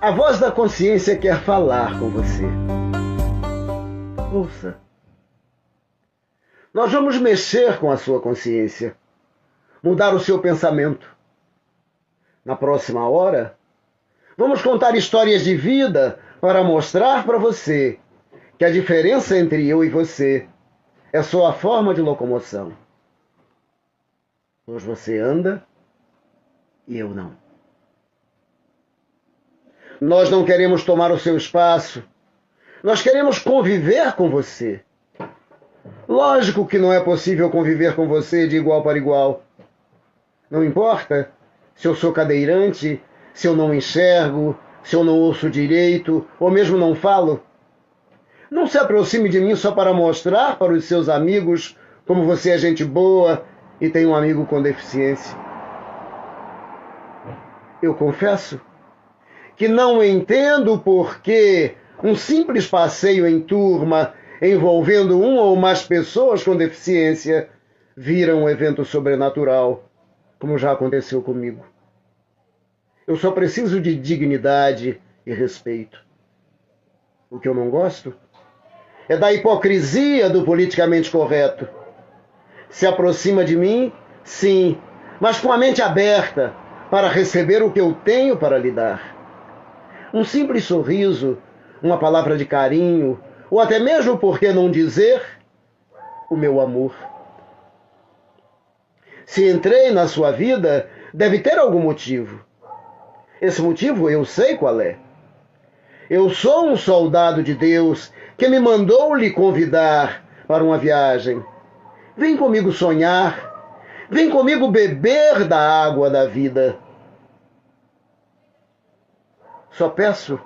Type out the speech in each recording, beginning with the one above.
A voz da consciência quer falar com você. Ouça. Nós vamos mexer com a sua consciência, mudar o seu pensamento. Na próxima hora, vamos contar histórias de vida para mostrar para você que a diferença entre eu e você é só a forma de locomoção. Pois você anda e eu não. Nós não queremos tomar o seu espaço. Nós queremos conviver com você. Lógico que não é possível conviver com você de igual para igual. Não importa se eu sou cadeirante, se eu não enxergo, se eu não ouço direito, ou mesmo não falo. Não se aproxime de mim só para mostrar para os seus amigos como você é gente boa e tem um amigo com deficiência. Eu confesso que não entendo por que um simples passeio em turma envolvendo uma ou mais pessoas com deficiência vira um evento sobrenatural, como já aconteceu comigo. Eu só preciso de dignidade e respeito. O que eu não gosto é da hipocrisia do politicamente correto. Se aproxima de mim, sim, mas com a mente aberta para receber o que eu tenho para lhe dar. Um simples sorriso, uma palavra de carinho, ou até mesmo, por que não dizer, o meu amor. Se entrei na sua vida, deve ter algum motivo. Esse motivo eu sei qual é. Eu sou um soldado de Deus que me mandou lhe convidar para uma viagem. Vem comigo sonhar, vem comigo beber da água da vida. Só peço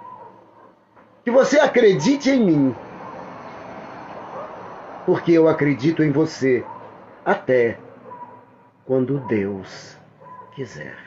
que você acredite em mim, porque eu acredito em você, até quando Deus quiser.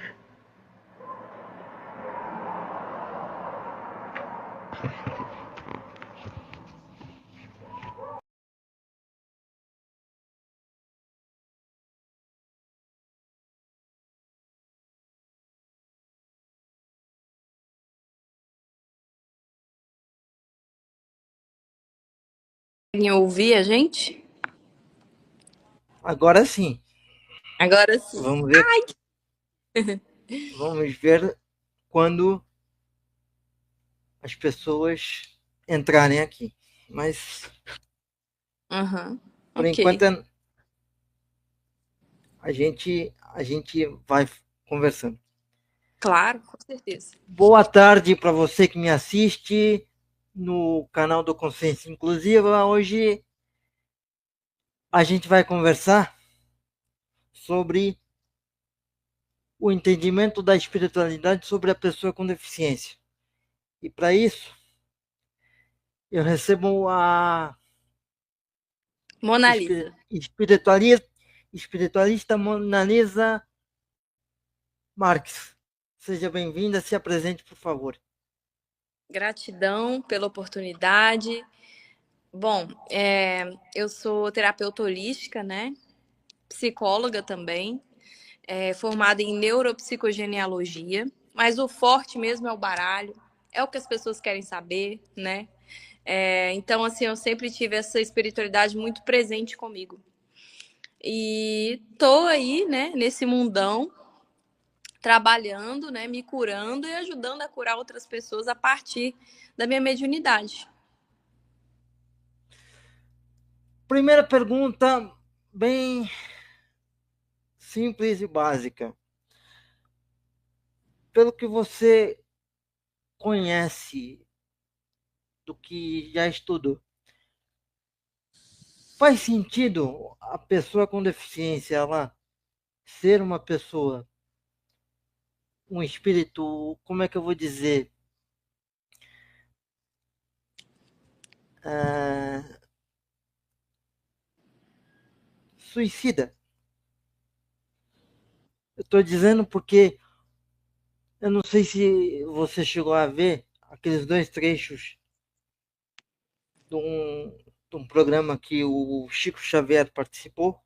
Conseguem ouvir a gente? Agora sim. Agora sim. Vamos ver. Vamos ver quando as pessoas entrarem aqui. Mas por enquanto Ok. a gente vai conversando. Claro, com certeza. Boa tarde para você que me assiste no canal do Consciência Inclusiva. Hoje a gente vai conversar sobre o entendimento da espiritualidade sobre a pessoa com deficiência. E para isso, eu recebo a Mona Lisa. espiritualista Mona Lisa Marques. Seja bem-vinda, se apresente, por favor. Gratidão pela oportunidade. Bom, eu sou terapeuta holística, né? Psicóloga também, formada em neuropsicogenealogia, mas o forte mesmo é o baralho, é o que as pessoas querem saber, né? Então, assim, eu sempre tive essa espiritualidade muito presente comigo. E tô aí, né, nesse mundão, trabalhando, né, me curando e ajudando a curar outras pessoas a partir da minha mediunidade. Primeira pergunta, bem simples e básica. Pelo que você conhece do que já estudou, faz sentido a pessoa com deficiência ela ser uma pessoa, um espírito, como é que eu vou dizer? Ah, suicida. Eu estou dizendo porque eu não sei se você chegou a ver aqueles dois trechos de um programa que o Chico Xavier participou,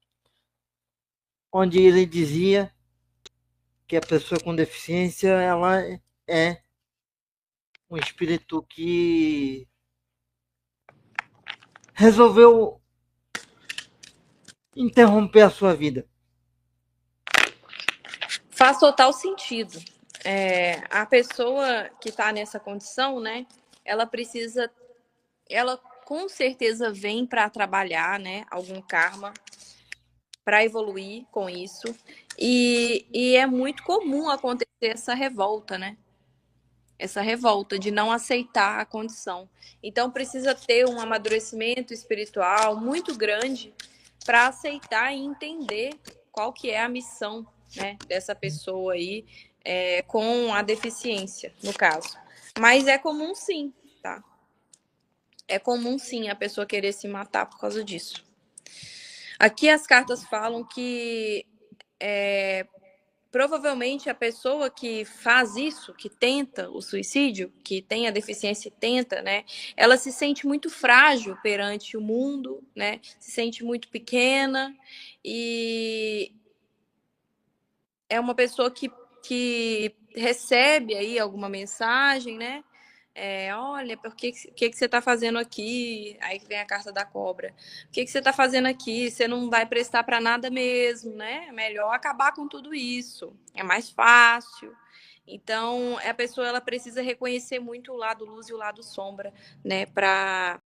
onde ele dizia que a pessoa com deficiência ela é um espírito que resolveu interromper a sua vida? Faz total sentido. A pessoa que está nessa condição, né? Ela precisa, ela com certeza vem para trabalhar, né? Algum karma para evoluir com isso. E é muito comum acontecer essa revolta, né? Essa revolta de não aceitar a condição. Então precisa ter um amadurecimento espiritual muito grande para aceitar e entender qual que é a missão, né, dessa pessoa aí com a deficiência, no caso. Mas é comum sim, tá? É comum sim a pessoa querer se matar por causa disso. Aqui as cartas falam que provavelmente a pessoa que faz isso, que tenta o suicídio, que tem a deficiência e tenta, né, ela se sente muito frágil perante o mundo, né, se sente muito pequena e é uma pessoa que recebe aí alguma mensagem, né, olha, por que você está fazendo aqui? Aí vem a carta da cobra. O que você está fazendo aqui? Você não vai prestar para nada mesmo, né? É melhor acabar com tudo isso. É mais fácil. Então, a pessoa ela precisa reconhecer muito o lado luz e o lado sombra, né? Para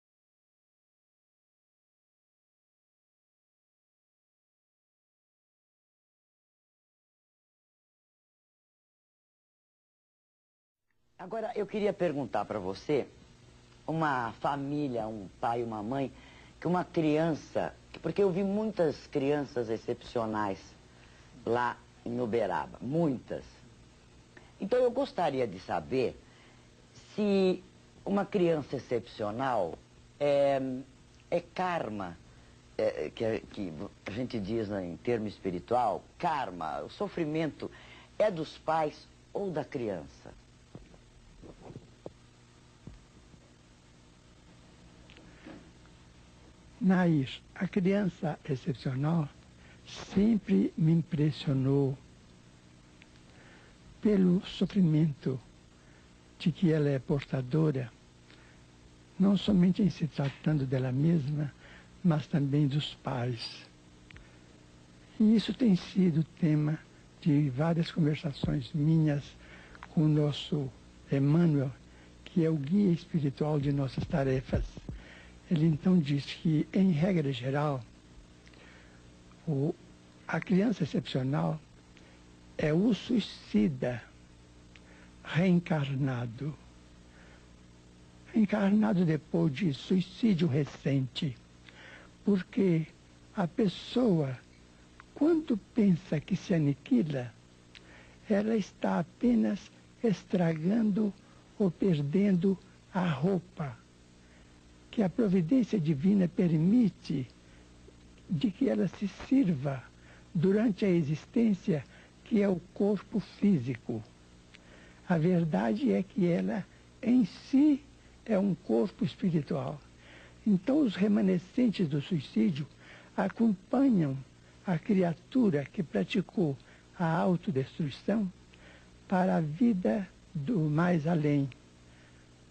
Agora, eu queria perguntar para você, uma família, um pai e uma mãe, que uma criança, porque eu vi muitas crianças excepcionais lá em Uberaba, muitas. Então eu gostaria de saber se uma criança excepcional é karma, que a gente diz em termo espiritual, karma, o sofrimento é dos pais ou da criança? Nair, a criança excepcional sempre me impressionou pelo sofrimento de que ela é portadora, não somente em se tratando dela mesma, mas também dos pais. E isso tem sido tema de várias conversações minhas com o nosso Emmanuel, que é o guia espiritual de nossas tarefas. Ele então diz que, em regra geral, a criança excepcional é o suicida reencarnado. Reencarnado depois de suicídio recente. Porque a pessoa, quando pensa que se aniquila, ela está apenas estragando ou perdendo a roupa que a providência divina permite de que ela se sirva durante a existência, que é o corpo físico. A verdade é que ela, em si, é um corpo espiritual. Então, os remanescentes do suicídio acompanham a criatura que praticou a autodestruição para a vida do mais além.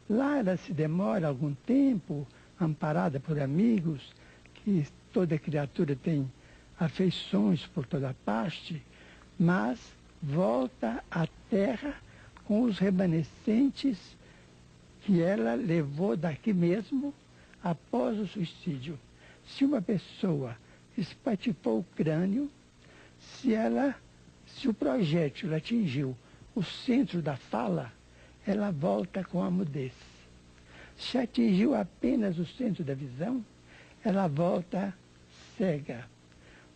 Lá ela se demora algum tempo, amparada por amigos, que toda criatura tem afeições por toda parte, mas volta à terra com os remanescentes que ela levou daqui mesmo após o suicídio. Se uma pessoa espatifou o crânio, se o projétil atingiu o centro da fala, ela volta com a mudez. Se atingiu apenas o centro da visão, ela volta cega.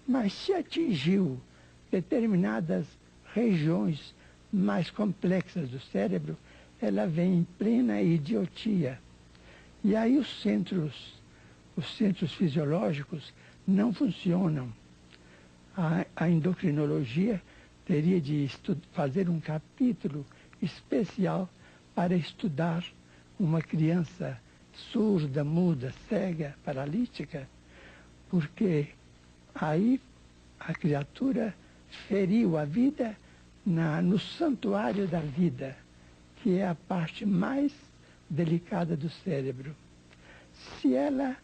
Mas se atingiu determinadas regiões mais complexas do cérebro, ela vem em plena idiotia. E aí os centros fisiológicos não funcionam. A endocrinologia teria de fazer um capítulo especial para estudar uma criança surda, muda, cega, paralítica, porque aí a criatura feriu a vida no santuário da vida, que é a parte mais delicada do cérebro. Se ela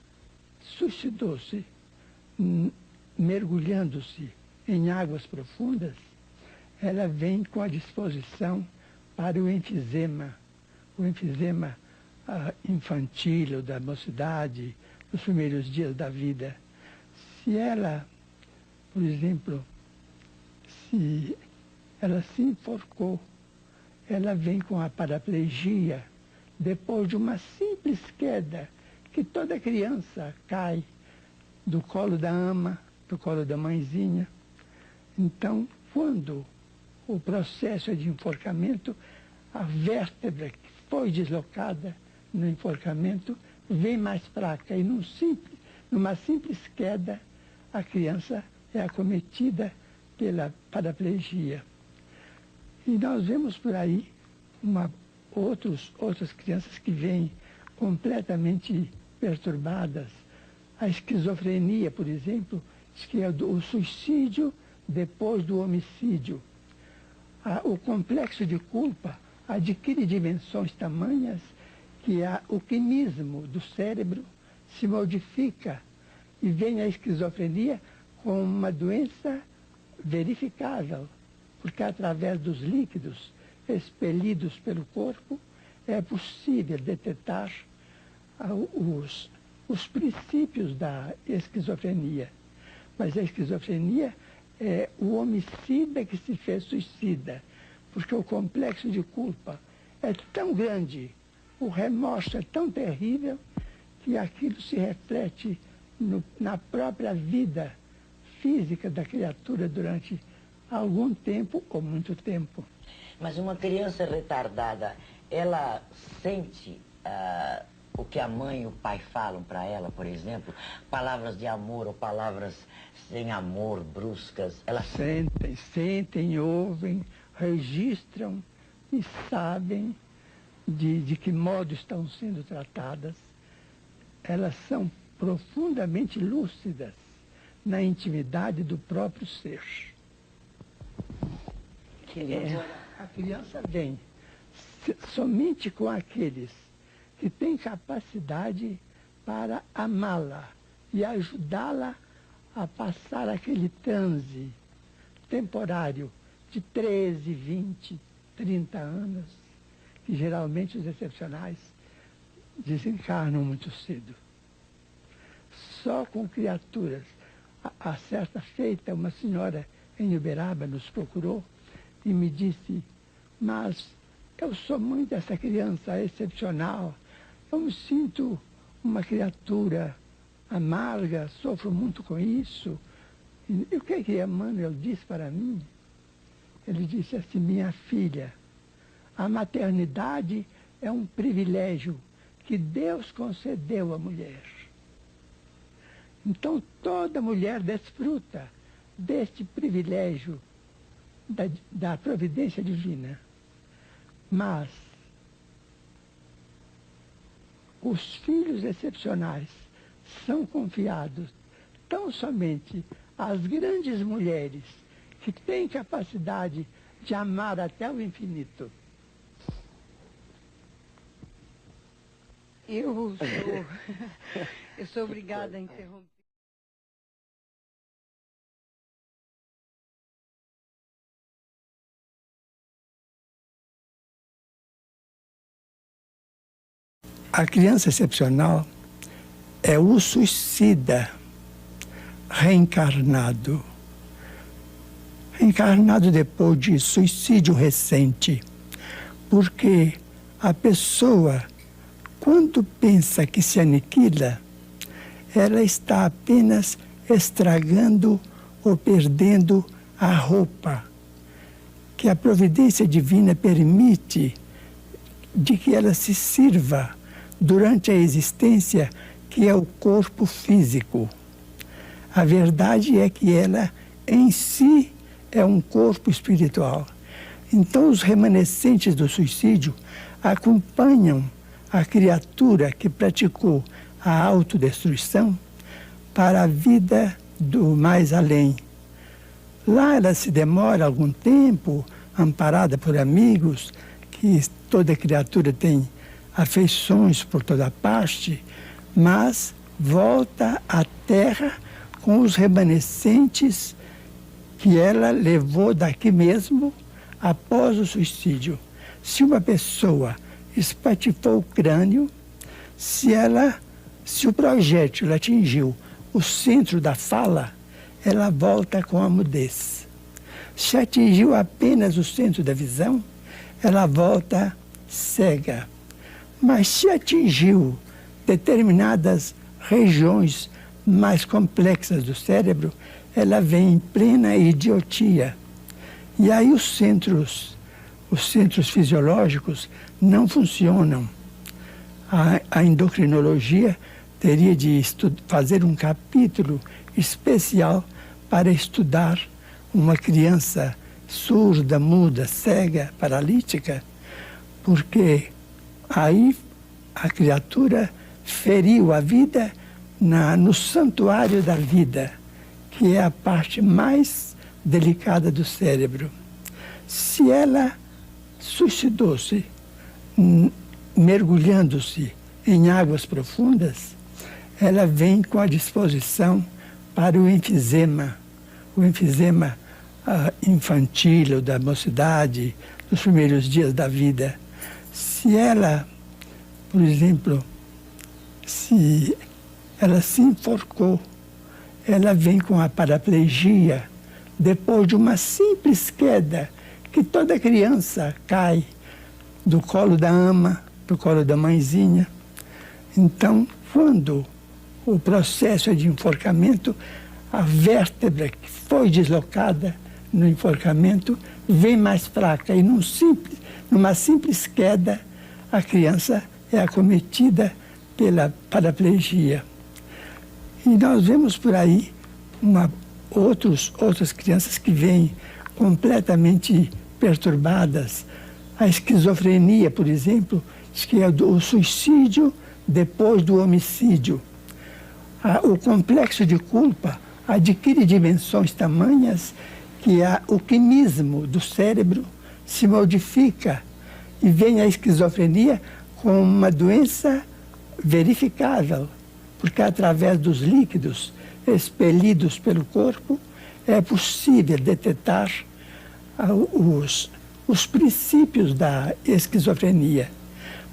suicidou-se mergulhando-se em águas profundas, ela vem com a disposição para o enfisema infantil ou da mocidade, nos primeiros dias da vida. Se ela, por exemplo, se ela se enforcou, ela vem com a paraplegia depois de uma simples queda, que toda criança cai do colo da ama, do colo da mãezinha. Então, quando o processo é de enforcamento, a vértebra que foi deslocada no enforcamento vem mais fraca e numa simples queda a criança é acometida pela paraplegia. E nós vemos por aí outras crianças que vêm completamente perturbadas. A esquizofrenia, por exemplo, que é o suicídio depois do homicídio. O complexo de culpa adquire dimensões tamanhas que o quimismo do cérebro se modifica e vem a esquizofrenia como uma doença verificável, porque através dos líquidos expelidos pelo corpo é possível detectar os princípios da esquizofrenia. Mas a esquizofrenia é o homicida que se fez suicida, porque o complexo de culpa é tão grande, o remorso é tão terrível, que aquilo se reflete na própria vida física da criatura durante algum tempo ou muito tempo. Mas uma criança retardada, ela sente o que a mãe e o pai falam para ela, por exemplo? Palavras de amor ou palavras sem amor, bruscas? Ela Sentem, ouvem, registram e sabem de que modo estão sendo tratadas. Elas são profundamente lúcidas na intimidade do próprio ser. A criança vem somente com aqueles que têm capacidade para amá-la e ajudá-la a passar aquele transe temporário de 13, 20, 30 anos, que geralmente os excepcionais desencarnam muito cedo. Só com criaturas. A certa feita, uma senhora em Uberaba nos procurou e me disse: mas eu sou mãe dessa criança excepcional, eu me sinto uma criatura amarga, sofro muito com isso. E o que Emmanuel disse para mim? Ele disse assim: minha filha, a maternidade é um privilégio que Deus concedeu à mulher. Então toda mulher desfruta deste privilégio da providência divina. Mas os filhos excepcionais são confiados tão somente às grandes mulheres que têm capacidade de amar até o infinito. Eu sou obrigada a interromper. A criança excepcional é o suicida reencarnado. Reencarnado depois de suicídio recente. Porque a pessoa, quando pensa que se aniquila, ela está apenas estragando ou perdendo a roupa que a providência divina permite de que ela se sirva durante a existência, que é o corpo físico. A verdade é que ela, em si, é um corpo espiritual. Então, os remanescentes do suicídio acompanham a criatura que praticou a autodestruição para a vida do mais além. Lá ela se demora algum tempo, amparada por amigos que toda criatura tem afeições por toda parte, mas volta à Terra com os remanescentes que ela levou daqui mesmo após o suicídio. Se uma pessoa espatifou o crânio, se o projétil atingiu o centro da fala, ela volta com a mudez. Se atingiu apenas o centro da visão, ela volta cega. Mas se atingiu determinadas regiões mais complexas do cérebro, ela vem em plena idiotia. E aí os centros fisiológicos não funcionam. A endocrinologia teria de fazer um capítulo especial para estudar uma criança surda, muda, cega, paralítica, porque aí a criatura feriu a vida no santuário da vida, que é a parte mais delicada do cérebro. Se ela suicidou-se, mergulhando-se em águas profundas, ela vem com a disposição para o enfisema infantil ou da mocidade, dos primeiros dias da vida. Se ela, por exemplo, se ela se enforcou, ela vem com a paraplegia depois de uma simples queda, que toda criança cai do colo da ama, do colo da mãezinha. Então, quando o processo é de enforcamento, a vértebra que foi deslocada no enforcamento vem mais fraca e numa simples queda, a criança é acometida pela paraplegia. E nós vemos por aí outras crianças que vêm completamente perturbadas. A esquizofrenia, por exemplo, que é o suicídio depois do homicídio. O complexo de culpa adquire dimensões tamanhas que o quimismo do cérebro se modifica e vem a esquizofrenia como uma doença verificável, porque através dos líquidos expelidos pelo corpo é possível detectar os princípios da esquizofrenia.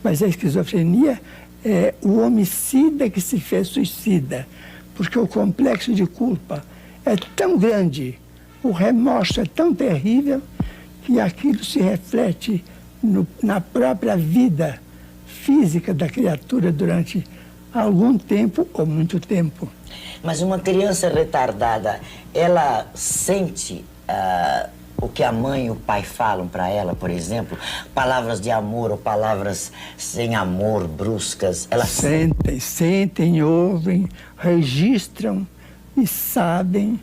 Mas a esquizofrenia é o homicida que se fez suicida, porque o complexo de culpa é tão grande, o remorso é tão terrível, que aquilo se reflete na própria vida física da criatura durante algum tempo ou muito tempo. Mas uma criança retardada, ela sente o que a mãe e o pai falam para ela, por exemplo? Palavras de amor ou palavras sem amor, bruscas? Ela sentem, ouvem, registram e sabem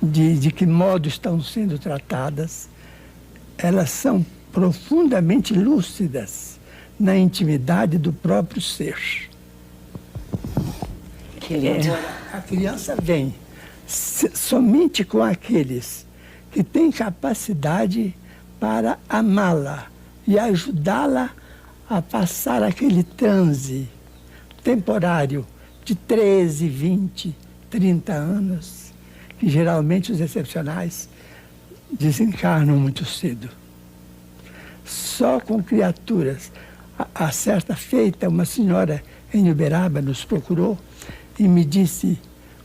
de que modo estão sendo tratadas. Elas são profundamente lúcidas na intimidade do próprio ser. Que lindo. A criança vem somente com aqueles que têm capacidade para amá-la e ajudá-la a passar aquele transe temporário de 13, 20, 30 anos, que geralmente os excepcionais desencarnam muito cedo. Só com criaturas. A certa feita, uma senhora em Uberaba nos procurou e me disse: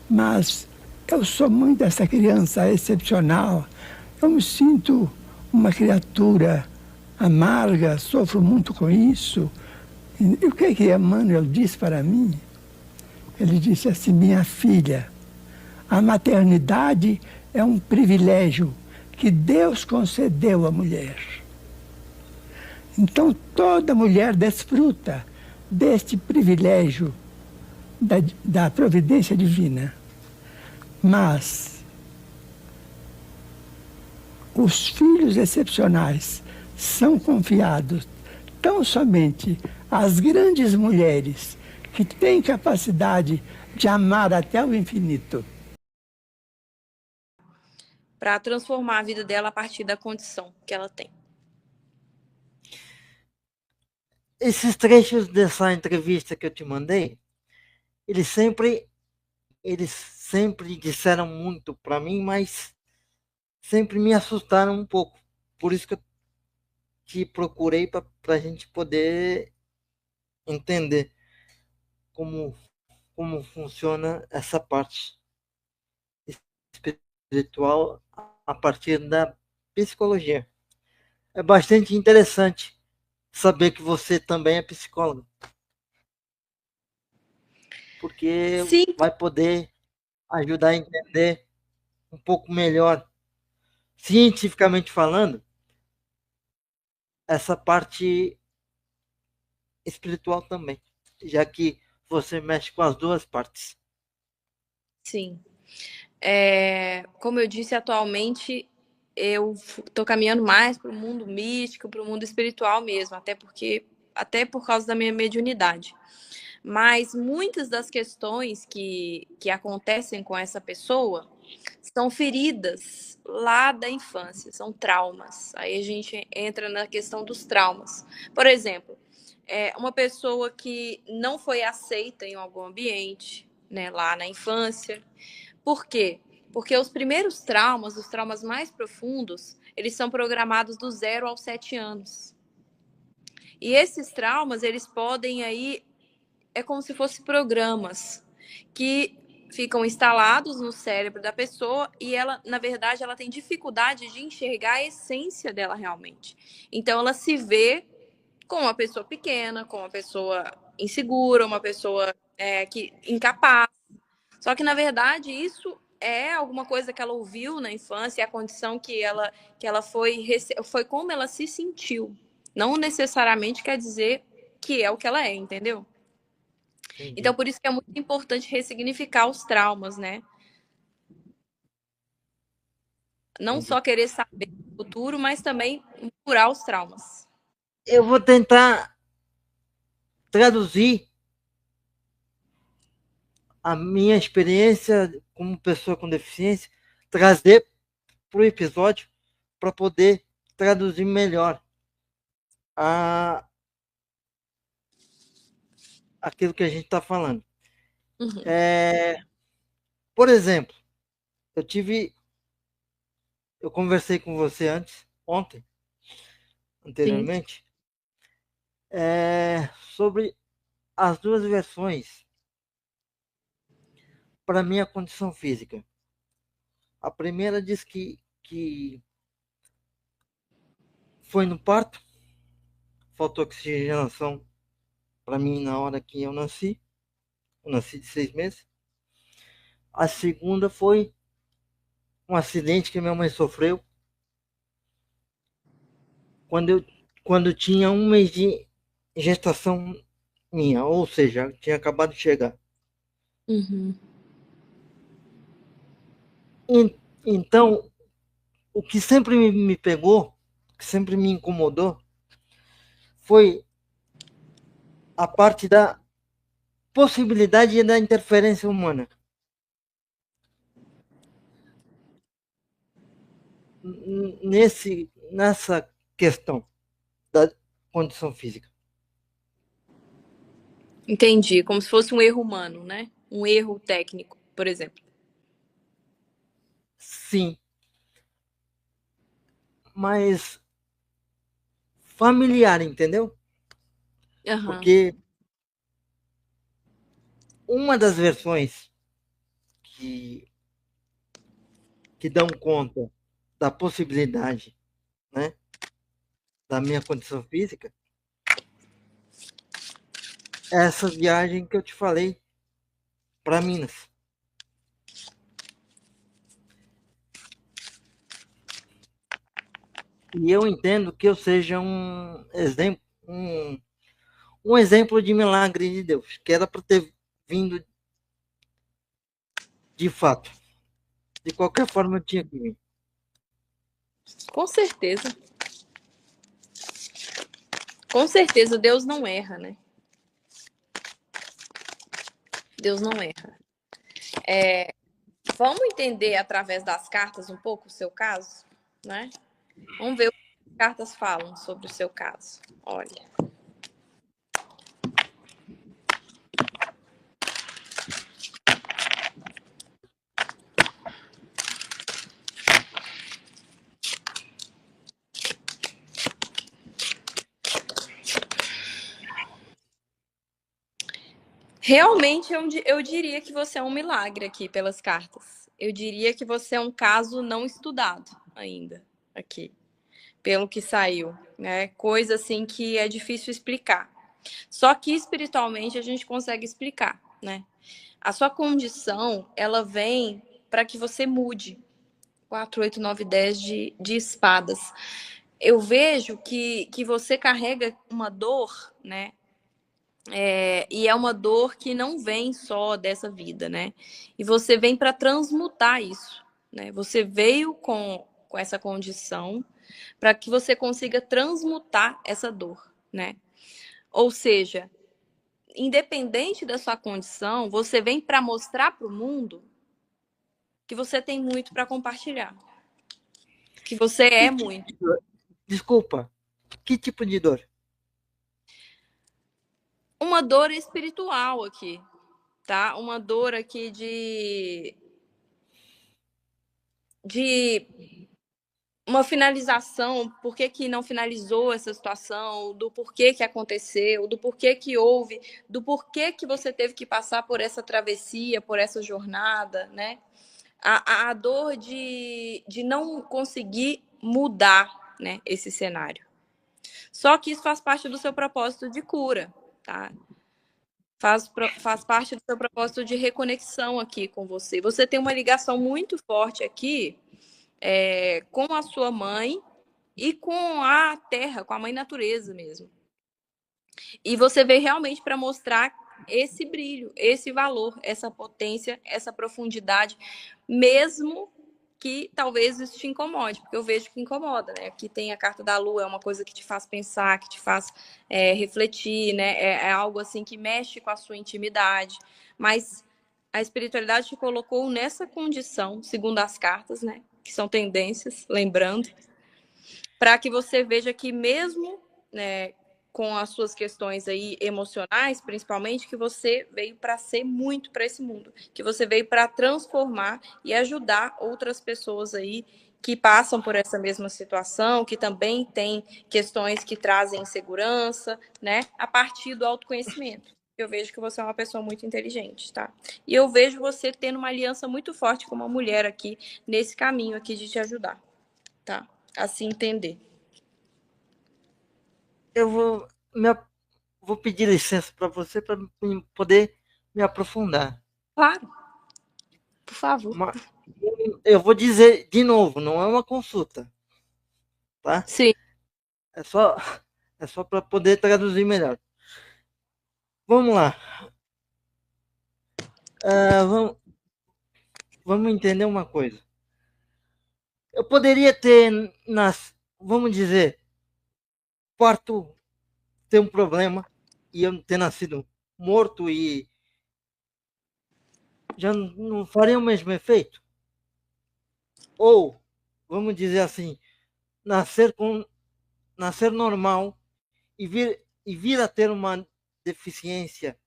mas eu sou mãe dessa criança excepcional, eu me sinto uma criatura amarga, sofro muito com isso. E o que Emmanuel disse para mim? Ele disse assim: minha filha, a maternidade é um privilégio que Deus concedeu à mulher. Então toda mulher desfruta deste privilégio da providência divina. Mas os filhos excepcionais são confiados tão somente às grandes mulheres que têm capacidade de amar até o infinito. Para transformar a vida dela a partir da condição que ela tem. esses trechos dessa entrevista que eu te mandei, eles sempre disseram muito para mim, mas sempre me assustaram um pouco. Por isso que eu te procurei para a gente poder entender como, como funciona essa parte espiritual a partir da psicologia. É bastante interessante saber que você também é psicólogo, porque Sim, vai poder ajudar a entender um pouco melhor, cientificamente falando, essa parte espiritual também, já que você mexe com as duas partes. sim. Como eu disse, atualmente eu estou caminhando mais para o mundo místico, para o mundo espiritual mesmo, até por causa da minha mediunidade. Mas muitas das questões que acontecem com essa pessoa são feridas lá da infância, são traumas. Aí a gente entra na questão dos traumas. Por exemplo, uma pessoa que não foi aceita em algum ambiente, né, lá na infância. Por quê? Porque os primeiros traumas, os traumas mais profundos, eles são programados do 0 aos 7 anos. E esses traumas, eles podem aí, é como se fossem programas que ficam instalados no cérebro da pessoa e ela, na verdade, ela tem dificuldade de enxergar a essência dela realmente. Então ela se vê como uma pessoa pequena, como uma pessoa insegura, uma pessoa que incapaz. Só que, na verdade, isso é alguma coisa que ela ouviu na infância, é a condição que ela foi como ela se sentiu. Não necessariamente quer dizer que é o que ela é, entendeu? Então, Entendi. por isso que é muito importante ressignificar os traumas, né? Não Entendi. só querer saber o futuro, mas também curar os traumas. Eu vou tentar traduzir a minha experiência como pessoa com deficiência, trazer para o episódio para poder traduzir melhor a, aquilo que a gente está falando. Uhum. Por exemplo, eu conversei com você Sim. anteriormente, sobre as duas versões para minha condição física. A primeira diz que foi no parto, faltou oxigenação para mim na hora que eu nasci. Eu nasci de 6 meses. A segunda foi um acidente que minha mãe sofreu quando quando tinha 1 mês de gestação minha, ou seja, tinha acabado de chegar. Uhum. Então, o que sempre me pegou, que sempre me incomodou, foi a parte da possibilidade da interferência humana nessa questão da condição física. Entendi. Como se fosse um erro humano, né? Um erro técnico, por exemplo. Sim, mas familiar, entendeu? Aham. Porque uma das versões que, que dão conta da possibilidade, né, da minha condição física é essa viagem que eu te falei para Minas. E eu entendo que eu seja um exemplo de milagre de Deus, que era para ter vindo de fato. De qualquer forma, eu tinha que vir. Com certeza. Com certeza, Deus não erra, né? Deus não erra. Vamos entender através das cartas um pouco o seu caso, né? Vamos ver o que as cartas falam sobre o seu caso. Olha. Realmente, eu diria que você é um milagre aqui pelas cartas. Eu diria que você é um caso não estudado ainda aqui, pelo que saiu, né? Coisa assim que é difícil explicar. Só que espiritualmente a gente consegue explicar, né? A sua condição, ela vem para que você mude. 4, 8, 9, 10 de espadas. Eu vejo que você carrega uma dor, né? E é uma dor que não vem só dessa vida, né? E você vem para transmutar isso, né? Você veio com essa condição para que você consiga transmutar essa dor, né? Ou seja, independente da sua condição, você vem para mostrar para o mundo que você tem muito para compartilhar, que você Que é tipo muito. de dor? Desculpa, que tipo de dor? Uma dor espiritual aqui, tá? Uma dor aqui de uma finalização, por que que não finalizou essa situação, do porquê que aconteceu, do porquê que houve, do porquê que você teve que passar por essa travessia, por essa jornada, né? A dor de não conseguir mudar, né, esse cenário. Só que isso faz parte do seu propósito de cura, tá? Faz parte do seu propósito de reconexão aqui com você. Você tem uma ligação muito forte aqui com a sua mãe e com a terra, com a mãe natureza mesmo. E você veio realmente para mostrar esse brilho, esse valor, essa potência, essa profundidade, mesmo que talvez isso te incomode, porque eu vejo que incomoda, né? Aqui tem a carta da lua, é uma coisa que te faz pensar, que te faz refletir, né? É algo assim que mexe com a sua intimidade, mas a espiritualidade te colocou nessa condição, segundo as cartas, né? Que são tendências, lembrando, para que você veja que mesmo, né, com as suas questões aí emocionais, principalmente, que você veio para ser muito para esse mundo, que você veio para transformar e ajudar outras pessoas aí que passam por essa mesma situação, que também têm questões que trazem insegurança, né, a partir do autoconhecimento. Eu vejo que você é uma pessoa muito inteligente, tá? E eu vejo você tendo uma aliança muito forte com uma mulher aqui, nesse caminho aqui de te ajudar, tá? A se entender. Eu vou pedir licença para você para poder me aprofundar. Claro, por favor. Mas eu vou dizer de novo, não é uma consulta, tá? Sim. É só, é só para poder traduzir melhor. Vamos lá. Vamos entender uma coisa. Eu poderia ter, vamos dizer, parto ter um problema e eu ter nascido morto e já não faria o mesmo efeito? Ou, vamos dizer assim, nascer normal e vir a ter uma deficiência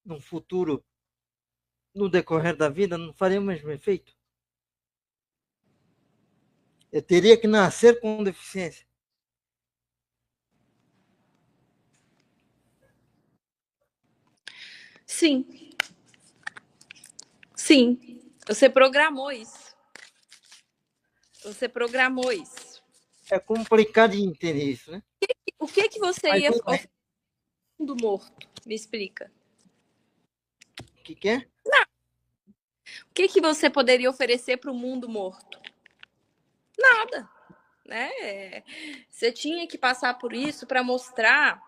no futuro, no decorrer da vida, não faria o mesmo efeito? Eu teria que nascer com deficiência. Sim. Sim. Você programou isso. Você programou isso. É complicado de entender isso, né? O que que você Mas ia vamos lá. oferecer pro mundo morto? Me explica. O que é? O que que você poderia oferecer para o mundo morto? Nada, né? Você tinha que passar por isso para mostrar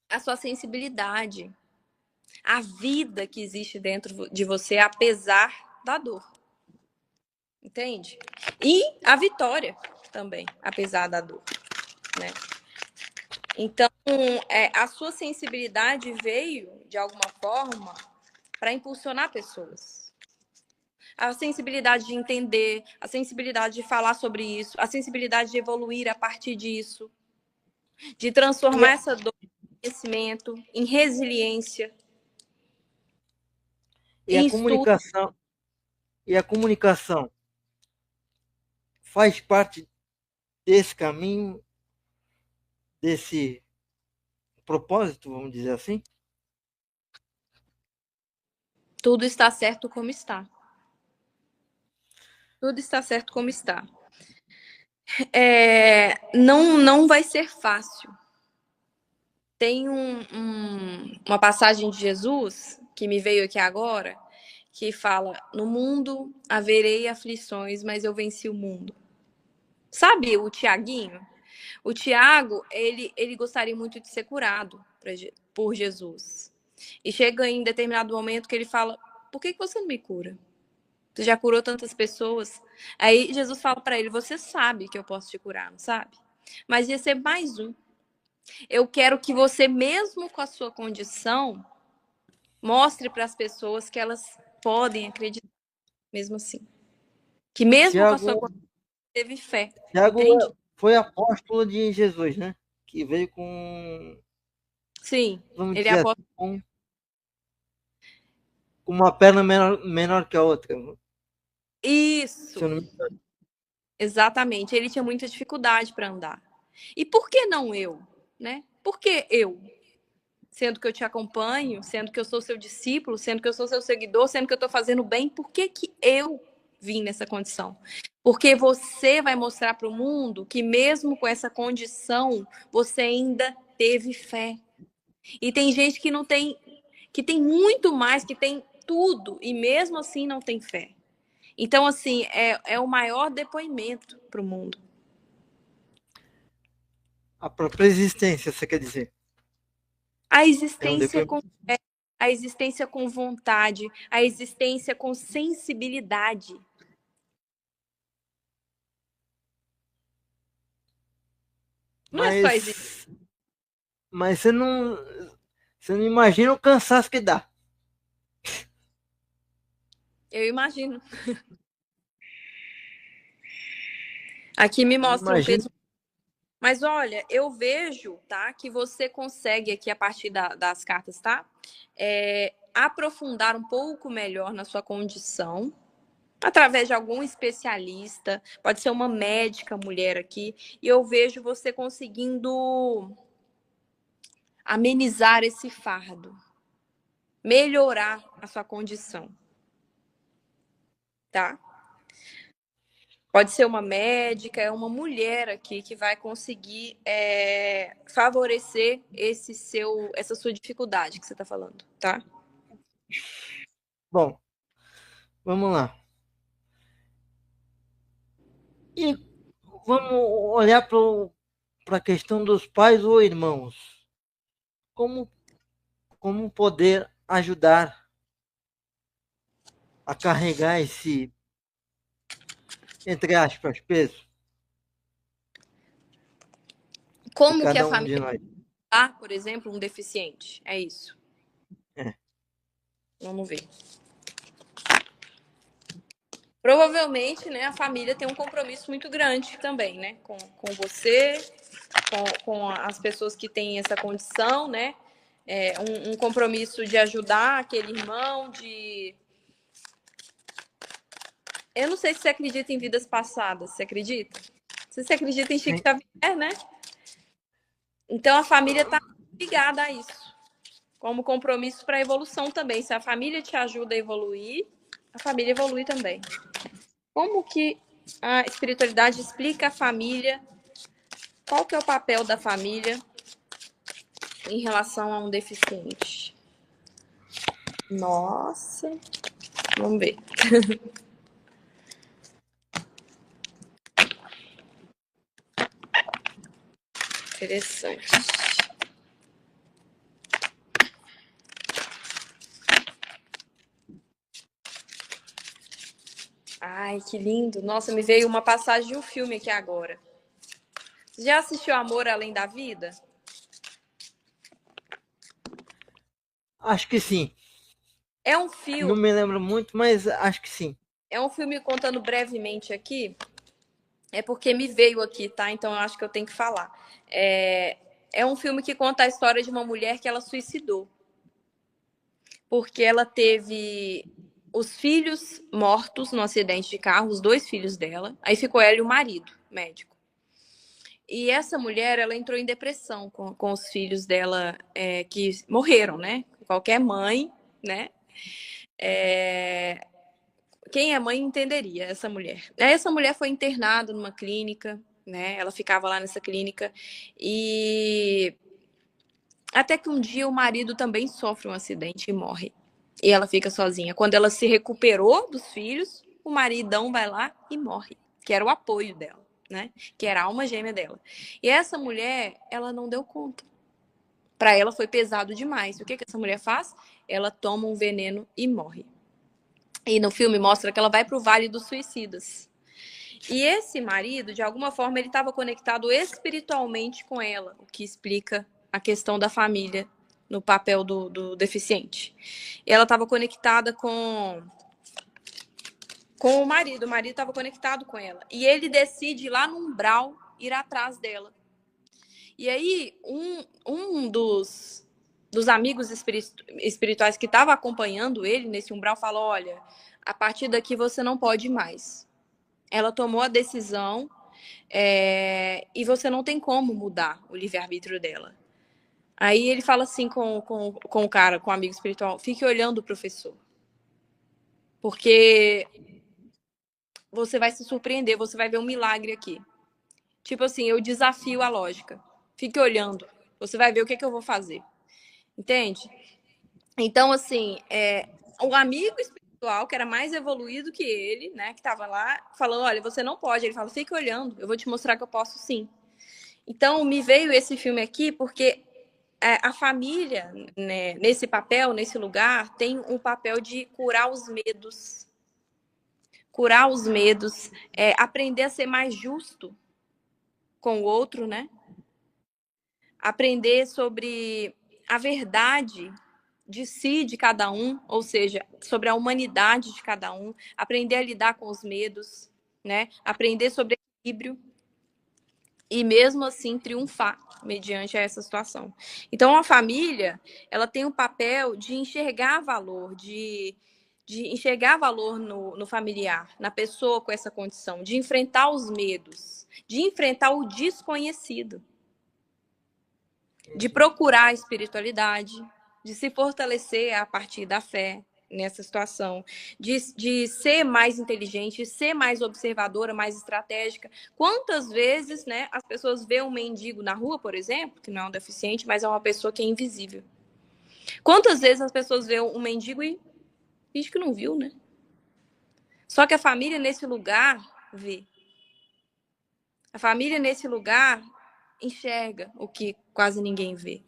a sua sensibilidade, a vida que existe dentro de você, apesar da dor. Entende? E a vitória também, apesar da dor, né? Então, a sua sensibilidade veio, de alguma forma, para impulsionar pessoas. A sensibilidade de entender, a sensibilidade de falar sobre isso, a sensibilidade de evoluir a partir disso, de transformar essa dor em conhecimento, em resiliência, E a em estudo. comunicação, e a comunicação faz parte desse caminho, desse propósito, vamos dizer assim? Tudo está certo como está. Tudo está certo como está. Não vai ser fácil. Tem uma passagem de Jesus que me veio aqui agora, que fala: no mundo haverei aflições, mas eu venci o mundo. Sabe o Tiaguinho? O Tiago, ele gostaria muito de ser curado por Jesus. E chega em determinado momento que ele fala: por que você não me cura? Você já curou tantas pessoas. Aí Jesus fala para ele: você sabe que eu posso te curar, não sabe? Mas ia ser mais um. Eu quero que você, mesmo com a sua condição, mostre para as pessoas que elas podem acreditar, mesmo assim. Que mesmo com a sua Tiago, condição, teve fé. Tiago Entende? foi apóstolo de Jesus, né? Que veio com, Sim, vamos ele é dizer assim, apóstolo. com uma perna menor que a outra. Se Isso, eu não me engano. exatamente. Ele tinha muita dificuldade para andar. E por que não eu? Né? Por que eu? Sendo que eu te acompanho, sendo que eu sou seu discípulo, sendo que eu sou seu seguidor, sendo que eu estou fazendo bem, por que que eu vim nessa condição? Porque você vai mostrar para o mundo que mesmo com essa condição, você ainda teve fé. E tem gente que não tem, que tem muito mais, que tem tudo, e mesmo assim não tem fé. Então, assim, é o maior depoimento para o mundo. A própria existência, você quer dizer? A É um existência com depoimento. fé, a existência com vontade, a existência com sensibilidade. Não é só existir. Mas você não imagina o cansaço que dá. Eu imagino. Aqui me Você não mostra um imagina. peso. Mas olha, eu vejo, tá, que você consegue aqui a partir das cartas, tá? Aprofundar um pouco melhor na sua condição, através de algum especialista, pode ser uma médica mulher aqui, e eu vejo você conseguindo amenizar esse fardo, melhorar a sua condição, tá? Pode ser uma médica, é uma mulher aqui que vai conseguir favorecer essa sua dificuldade que você está falando, tá? Bom, vamos lá. E vamos olhar para a questão dos pais ou irmãos. Como, como poder ajudar a carregar esse, entre aspas, peso de Como que a cada um de família nós? tá, por exemplo, um deficiente? É isso. É. Vamos ver. Provavelmente, né, a família tem um compromisso muito grande também, né, com você, com as pessoas que têm essa condição, né, um compromisso de ajudar aquele irmão, de... Eu não sei se você acredita em vidas passadas, você acredita? Se você acredita em Chico Sim. Xavier, né? Então a família está ligada a isso, como compromisso para a evolução também. Se a família te ajuda a evoluir, a família evolui também. Como que a espiritualidade explica a família? Qual que é o papel da família em relação a um deficiente? Nossa, vamos ver. Interessante. Ai, que lindo. Nossa, me veio uma passagem de um filme aqui agora. Você já assistiu Amor Além da Vida? Acho que sim. É um Não filme, me lembro muito, mas acho que sim. contando brevemente aqui. É porque me veio aqui, tá? Então eu acho que eu tenho que falar. É um filme que conta a história de uma mulher que ela suicidou. Porque ela teve os filhos mortos no acidente de carro, os dois filhos dela. Aí ficou ela e o marido, médico. E essa mulher, ela entrou em depressão com os filhos dela que morreram, né? Qualquer mãe, né? Quem é mãe entenderia essa mulher. Essa mulher foi internada numa clínica, né? Ela ficava lá nessa clínica e até que um dia o marido também sofre um acidente e morre. E ela fica sozinha. Quando ela se recuperou dos filhos, o maridão vai lá e morre, que era o apoio dela, né? Que era a alma gêmea dela. E essa mulher, ela não deu conta. Para ela foi pesado demais. O que essa mulher faz? Ela toma um veneno e morre. E no filme mostra que ela vai para o Vale dos Suicidas. E esse marido, de alguma forma, ele estava conectado espiritualmente com ela, o que explica a questão da família no papel do deficiente. E ela estava conectada com o marido estava conectado com ela. E ele decide ir lá no umbral, ir atrás dela. E aí, um dos amigos espirituais que estava acompanhando ele nesse umbral falou, olha, a partir daqui você não pode mais. Ela tomou a decisão e você não tem como mudar o livre-arbítrio dela. Aí ele fala assim com o cara, com o amigo espiritual, fique olhando o professor. Porque você vai se surpreender, você vai ver um milagre aqui. Tipo assim, eu desafio a lógica. Fique olhando, você vai ver o que eu vou fazer. Entende? Então, assim, o amigo espiritual, que era mais evoluído que ele, né, que estava lá, falando, olha, você não pode. Ele fala, fique olhando, eu vou te mostrar que eu posso sim. Então, me veio esse filme aqui porque a família, né, nesse papel, nesse lugar, tem um papel de curar os medos. Curar os medos, aprender a ser mais justo com o outro, né? Aprender sobre a verdade de si, de cada um, ou seja, sobre a humanidade de cada um, aprender a lidar com os medos, né? Aprender sobre equilíbrio e mesmo assim triunfar mediante essa situação. Então a família, ela tem um papel de enxergar valor, de enxergar valor no familiar, na pessoa com essa condição, de enfrentar os medos, de enfrentar o desconhecido, de procurar a espiritualidade, de se fortalecer a partir da fé nessa situação, de ser mais inteligente, ser mais observadora, mais estratégica. Quantas vezes, né, as pessoas veem um mendigo na rua, por exemplo, que não é um deficiente, mas é uma pessoa que é invisível. Quantas vezes as pessoas veem um mendigo e finge que não viu, né? Só que a família nesse lugar vê. A família nesse lugar enxerga o que quase ninguém vê.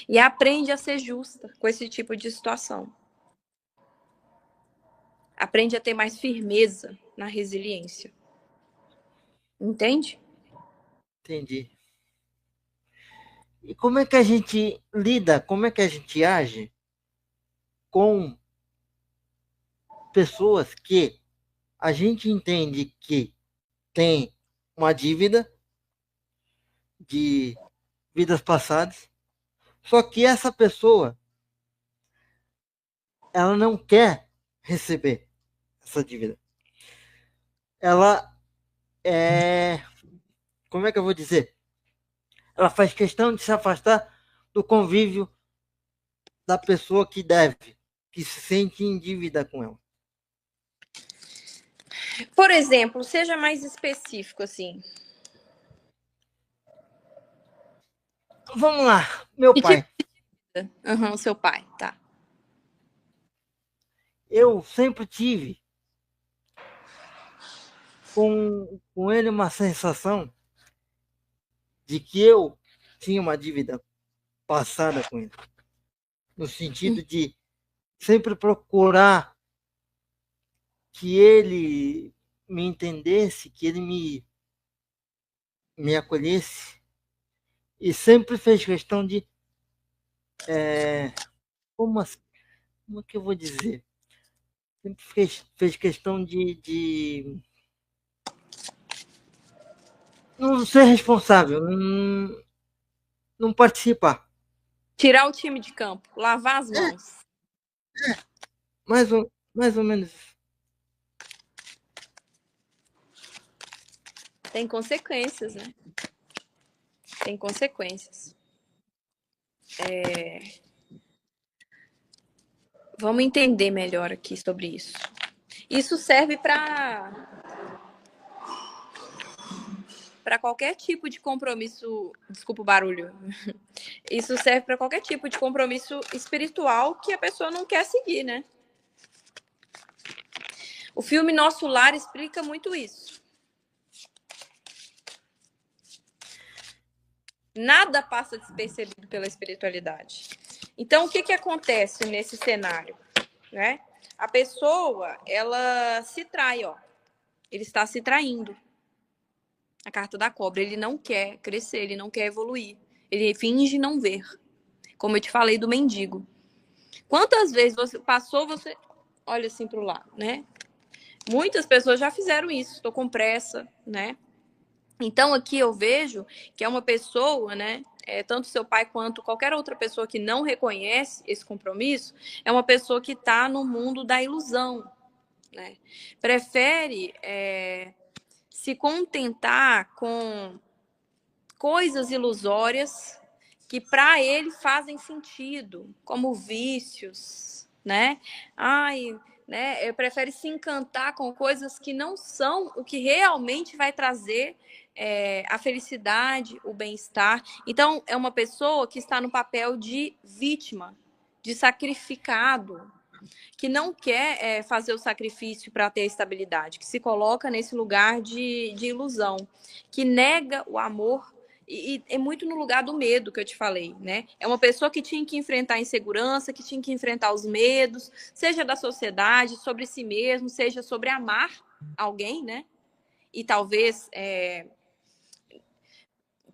E aprende a ser justa com esse tipo de situação. Aprende a ter mais firmeza na resiliência. Entende? Entendi. E como é que a gente lida, como é que a gente age com pessoas que a gente entende que tem uma dívida de vidas passadas, só que essa pessoa, ela não quer receber essa dívida. Ela como é que eu vou dizer? Ela faz questão de se afastar do convívio da pessoa que deve, que se sente em dívida com ela. Por exemplo, seja mais específico assim. Vamos lá, meu Que pai. tipo de seu pai, tá. Eu sempre tive com ele uma sensação de que eu tinha uma dívida passada com ele. No sentido de sempre procurar que ele me entendesse, que ele me acolhesse. E sempre fez questão de... como que eu vou dizer? Sempre fez questão de não ser responsável, não participar. Tirar o time de campo, lavar as mãos. Mais ou menos isso. Tem consequências, né? Tem consequências. Vamos entender melhor aqui sobre isso. Isso serve para qualquer tipo de compromisso. Desculpa o barulho. Isso serve para qualquer tipo de compromisso espiritual que a pessoa não quer seguir, né? O filme Nosso Lar explica muito isso. Nada passa despercebido pela espiritualidade. Então, o que que acontece nesse cenário, né? A pessoa, ela se trai, ó. Ele está se traindo. A carta da cobra. Ele não quer crescer, ele não quer evoluir. Ele finge não ver. Como eu te falei do mendigo. Quantas vezes você passou, você olha assim para o lado, né? Muitas pessoas já fizeram isso. Estou com pressa, né? Então, aqui eu vejo que é uma pessoa, né? Tanto seu pai quanto qualquer outra pessoa que não reconhece esse compromisso, é uma pessoa que está no mundo da ilusão, né? Prefere se contentar com coisas ilusórias que para ele fazem sentido, como vícios, né? Ai, né? Prefere se encantar com coisas que não são o que realmente vai trazer a felicidade, o bem-estar. Então, é uma pessoa que está no papel de vítima, de sacrificado, que não quer fazer o sacrifício para ter estabilidade, que se coloca nesse lugar de ilusão, que nega o amor e é muito no lugar do medo que eu te falei, né? É uma pessoa que tinha que enfrentar a insegurança, que tinha que enfrentar os medos, seja da sociedade, sobre si mesmo, seja sobre amar alguém, né? E talvez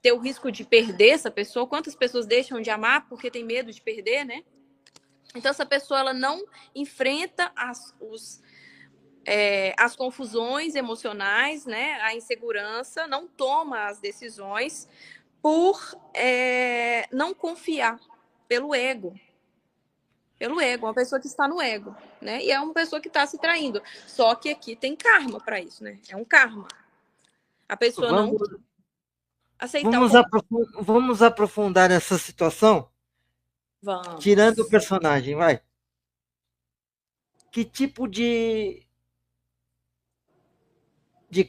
ter o risco de perder essa pessoa. Quantas pessoas deixam de amar porque tem medo de perder, né? Então, essa pessoa ela não enfrenta as confusões emocionais, né? A insegurança, não toma as decisões por não confiar, pelo ego. Pelo ego, uma pessoa que está no ego, né? E é uma pessoa que está se traindo. Só que aqui tem karma para isso, né? É um karma. A pessoa não Vamos, aceitar o compromisso. vamos aprofundar essa situação, tirando o Vamos. personagem, vai. Que tipo de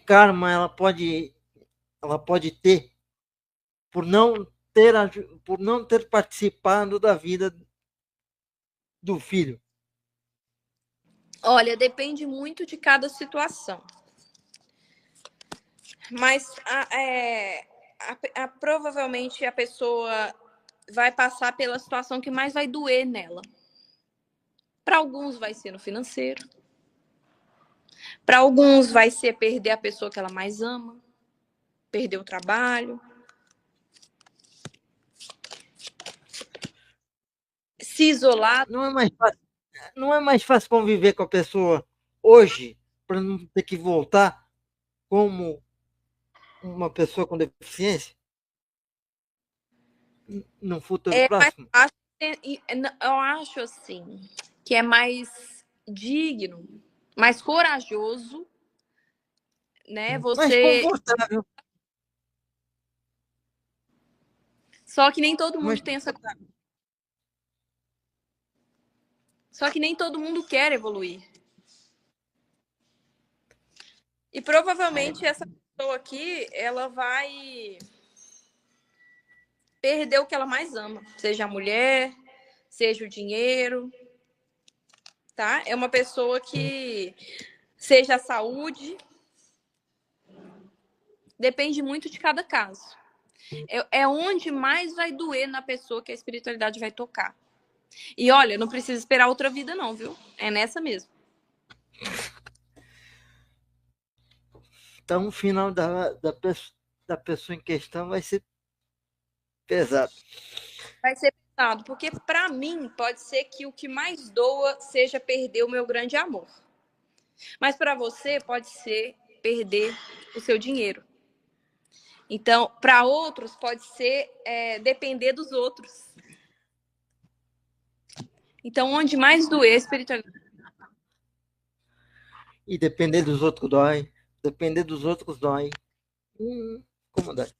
karma ela pode ter por não por não ter participado da vida do filho? Olha, depende muito de cada situação. Mas provavelmente a pessoa vai passar pela situação que mais vai doer nela. Para alguns vai ser no financeiro. Para alguns vai ser perder a pessoa que ela mais ama, perder o trabalho, se isolar. Não é mais fácil conviver com a pessoa hoje para não ter que voltar como uma pessoa com deficiência no futuro Mas próximo? eu acho assim que é mais digno, mais corajoso, né? Mais Você. confortável. Só que nem todo Mais mundo tem essa. Só que nem todo mundo quer evoluir. E provavelmente essa pessoa aqui, ela vai perder o que ela mais ama, seja a mulher, seja o dinheiro, tá? É uma pessoa que seja a saúde, depende muito de cada caso. É onde mais vai doer na pessoa que a espiritualidade vai tocar. E olha, não precisa esperar outra vida não, viu? É nessa mesmo. Então o final da pessoa em questão vai ser pesado. Vai ser pesado, porque para mim pode ser que o que mais doa seja perder o meu grande amor. Mas para você pode ser perder o seu dinheiro. Então, para outros pode ser depender dos outros. Então, onde mais doer a espiritualidade. E depender dos outros dói. Depender dos outros dói. Como dói?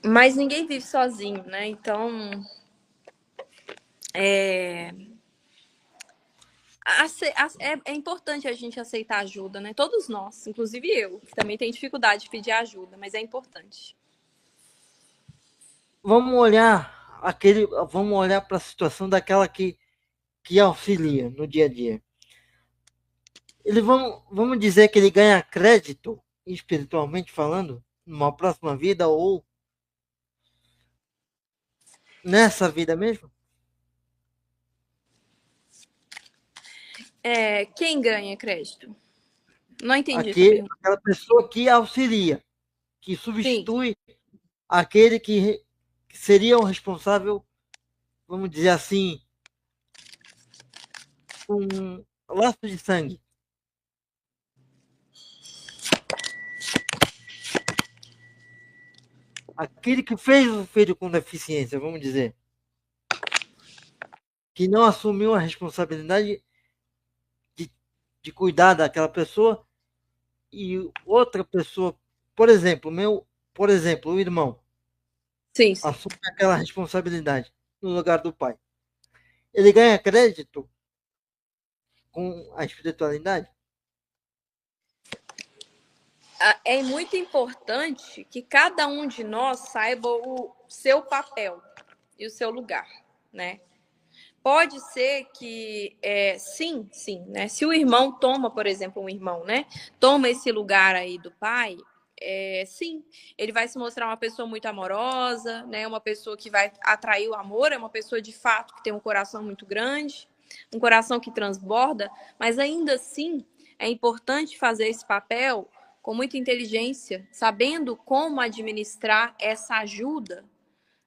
Mas ninguém vive sozinho, né? Então, É, é importante a gente aceitar ajuda, né? Todos nós, inclusive eu, que também tenho dificuldade de pedir ajuda, mas é importante. Vamos olhar para a situação daquela que auxilia no dia a dia. Vamos dizer que ele ganha crédito, espiritualmente falando, numa próxima vida ou nessa vida mesmo? Quem ganha crédito? Não entendi essa pergunta. Aquela pessoa que auxilia, que Sim. substitui aquele que seria o responsável, vamos dizer assim, um laço de sangue. Aquele que fez o filho com deficiência, vamos dizer, que não assumiu a responsabilidade de cuidar daquela pessoa e outra pessoa, por exemplo, o irmão, Sim. assume aquela responsabilidade no lugar do pai. Ele ganha crédito com a espiritualidade? É muito importante que cada um de nós saiba o seu papel e o seu lugar, né? Pode ser que, sim, né? Se o irmão toma, por exemplo, um irmão, né? Toma esse lugar aí do pai, sim, ele vai se mostrar uma pessoa muito amorosa, né? Uma pessoa que vai atrair o amor, é uma pessoa de fato que tem um coração muito grande, um coração que transborda, mas ainda assim é importante fazer esse papel com muita inteligência, sabendo como administrar essa ajuda,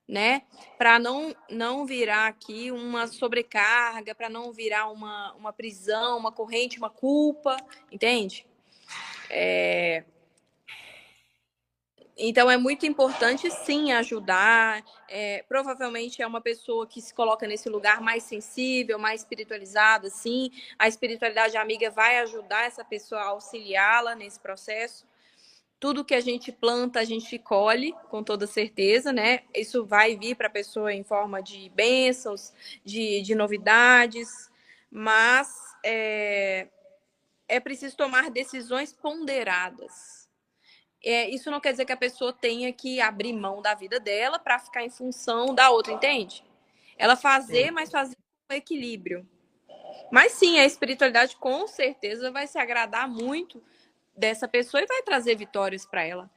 né? Para não virar aqui uma sobrecarga, para não virar uma prisão, uma corrente, uma culpa, entende? Então é muito importante sim ajudar. Provavelmente é uma pessoa que se coloca nesse lugar mais sensível, mais espiritualizada, sim. A espiritualidade amiga vai ajudar essa pessoa a auxiliá-la nesse processo. Tudo que a gente planta, a gente colhe, com toda certeza, né? Isso vai vir para a pessoa em forma de bênçãos, de novidades, mas é preciso tomar decisões ponderadas. Isso não quer dizer que a pessoa tenha que abrir mão da vida dela para ficar em função da outra, entende? Ela fazer, mas fazer com equilíbrio. Mas sim, a espiritualidade com certeza vai se agradar muito dessa pessoa e vai trazer vitórias para ela.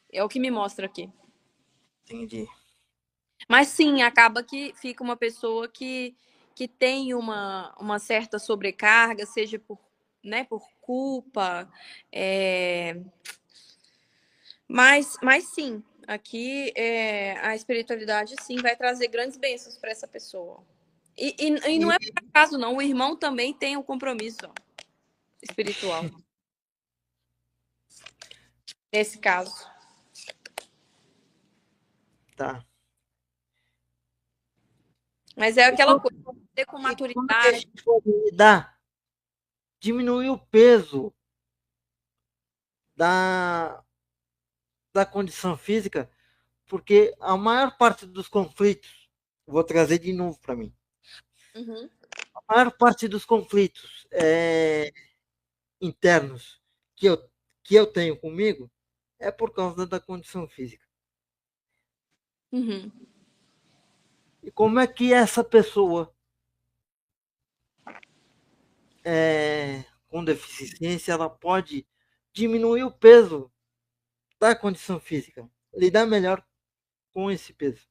É o que me mostra aqui. Entendi. Mas sim, acaba que fica uma pessoa que tem uma certa sobrecarga, seja por culpa. Mas sim, aqui a espiritualidade sim vai trazer grandes bênçãos para essa pessoa. E não é por acaso, não. O irmão também tem um compromisso espiritual. Nesse caso. Tá. Mas é aquela coisa, ter com Como é que a maturidade. gente pode lidar? Diminuir o peso da condição física, porque a maior parte dos conflitos, vou trazer de novo para mim, Uhum. a maior parte dos conflitos internos que eu tenho comigo é por causa da condição física. Uhum. E como é que essa pessoa com deficiência ela pode diminuir o peso da condição física, lidar melhor com esse peso?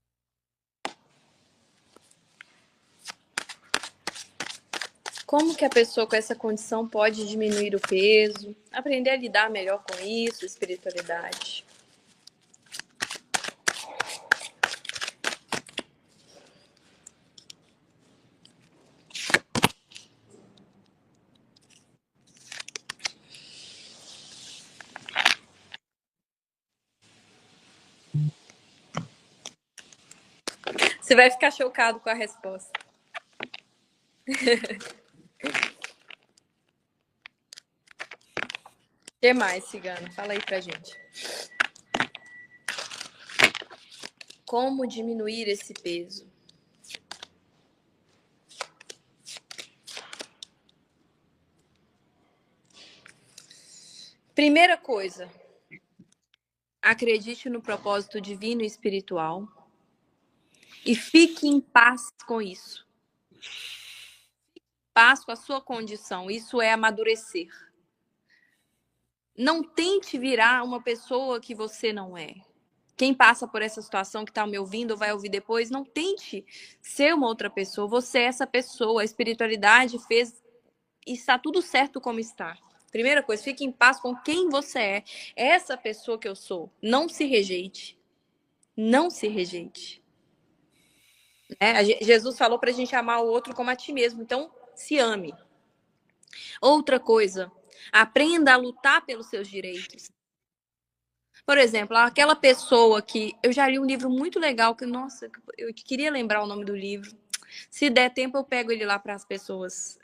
Como que a pessoa com essa condição pode diminuir o peso, aprender a lidar melhor com isso, espiritualidade? Você vai ficar chocado com a resposta. O que mais, Cigano? Fala aí pra gente. Como diminuir esse peso? Primeira coisa, acredite no propósito divino e espiritual e fique em paz com isso. Paz com a sua condição. Isso é amadurecer. Não tente virar uma pessoa que você não é. Quem passa por essa situação, que está me ouvindo ou vai ouvir depois, não tente ser uma outra pessoa. Você é essa pessoa. A espiritualidade fez e está tudo certo como está. Primeira coisa, fique em paz com quem você é. Essa pessoa que eu sou. Não se rejeite. Não se rejeite. Jesus falou para a gente amar o outro como a ti mesmo. Então, se ame. Outra coisa, aprenda a lutar pelos seus direitos. Por exemplo, aquela pessoa que... Eu já li um livro muito legal, que, nossa, eu queria lembrar o nome do livro. Se der tempo, eu pego ele lá para as pessoas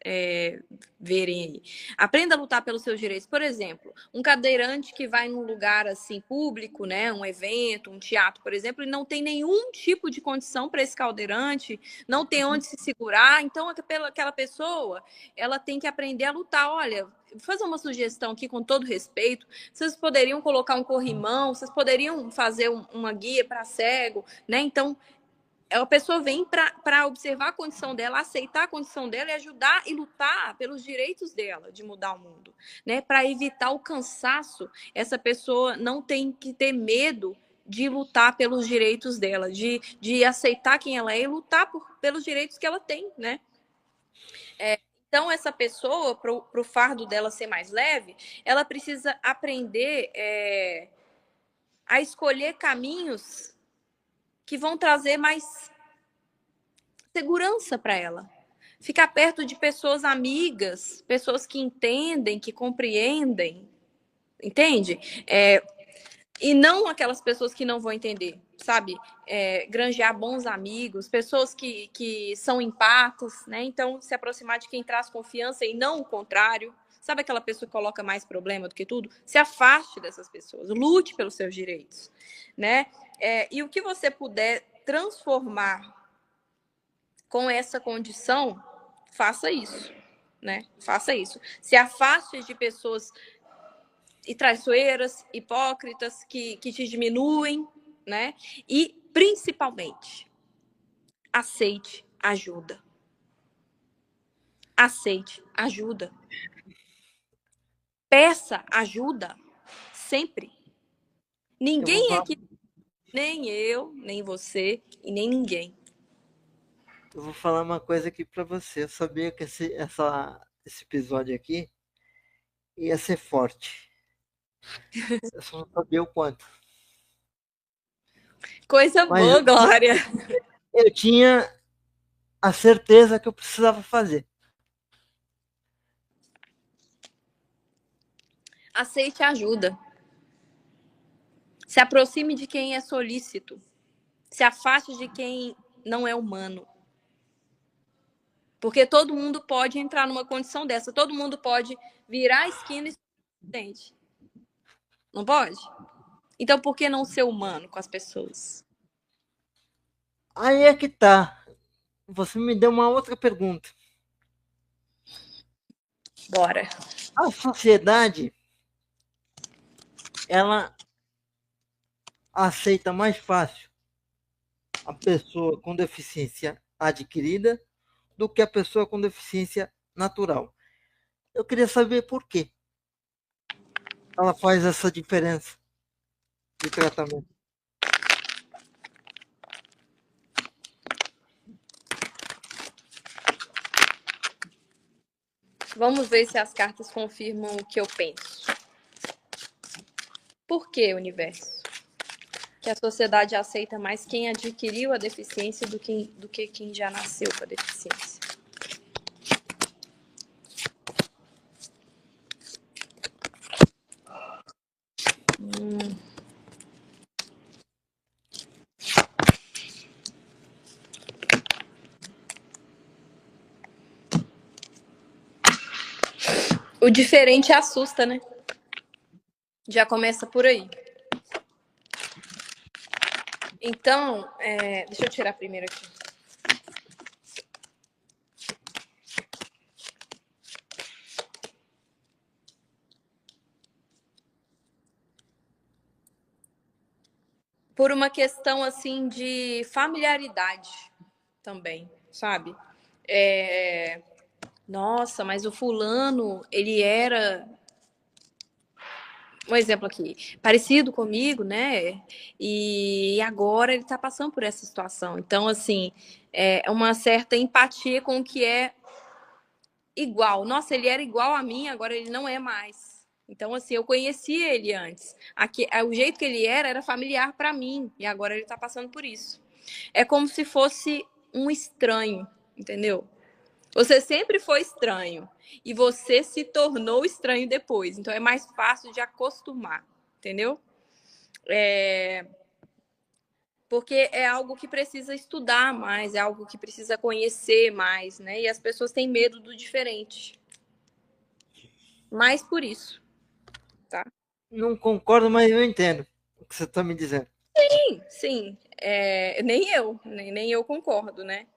verem aí. Aprenda a lutar pelos seus direitos. Por exemplo, um cadeirante que vai num lugar assim público, né, um evento, um teatro, por exemplo, e não tem nenhum tipo de condição para esse cadeirante, não tem onde se segurar. Então, aquela pessoa, ela tem que aprender a lutar. Olha, vou fazer uma sugestão aqui com todo respeito. Vocês poderiam colocar um corrimão, vocês poderiam fazer uma guia para cego, né? Então, a pessoa vem para observar a condição dela, aceitar a condição dela e ajudar e lutar pelos direitos dela de mudar o mundo, né? Para evitar o cansaço, essa pessoa não tem que ter medo de lutar pelos direitos dela, de aceitar quem ela é e lutar pelos direitos que ela tem, né? Então, essa pessoa, para o fardo dela ser mais leve, ela precisa aprender a escolher caminhos que vão trazer mais segurança para ela. Ficar perto de pessoas amigas, pessoas que entendem, que compreendem, entende? E não aquelas pessoas que não vão entender, sabe? Granjear bons amigos, pessoas que são empatas, né? Então, se aproximar de quem traz confiança e não o contrário. Sabe aquela pessoa que coloca mais problema do que tudo? Se afaste dessas pessoas, lute pelos seus direitos, né? E o que você puder transformar com essa condição, faça isso, né? Faça isso. Se afaste de pessoas traiçoeiras, hipócritas, que te diminuem, né? E, principalmente, aceite ajuda. Aceite ajuda. Peça ajuda sempre. Ninguém aqui, nem eu, nem você e nem ninguém. Eu vou falar uma coisa aqui para você. Eu sabia que esse episódio aqui ia ser forte. Eu só não sabia o quanto. Coisa Mas boa, Glória. eu tinha a certeza que eu precisava fazer. Aceite ajuda. Se aproxime de quem é solícito. Se afaste de quem não é humano. Porque todo mundo pode entrar numa condição dessa. Todo mundo pode virar a esquina e ser presidente. Não pode? Então, por que não ser humano com as pessoas? Aí é que tá. Você me deu uma outra pergunta. Bora. A sociedade, ela aceita mais fácil a pessoa com deficiência adquirida do que a pessoa com deficiência natural. Eu queria saber por quê ela faz essa diferença de tratamento. Vamos ver se as cartas confirmam o que eu penso. Por que, universo? Que a sociedade aceita mais quem adquiriu a deficiência do que quem já nasceu com a deficiência. O diferente assusta, né? Já começa por aí. Então, deixa eu tirar primeiro aqui. por uma questão assim de familiaridade também, sabe? Nossa, mas o fulano, ele era, um exemplo aqui, parecido comigo, né? E agora ele tá passando por essa situação. Então, assim, é uma certa empatia com o que é igual. Nossa, ele era igual a mim, agora ele não é mais. Então, assim, eu conhecia ele antes. O jeito que ele era familiar para mim, e agora ele tá passando por isso. É como se fosse um estranho, entendeu? Você sempre foi estranho e você se tornou estranho depois. Então é mais fácil de acostumar, entendeu? Porque é algo que precisa estudar mais, é algo que precisa conhecer mais, né? E as pessoas têm medo do diferente. Mais por isso, tá? Não concordo, mas eu entendo o que você está me dizendo. Sim. Nem eu concordo, né?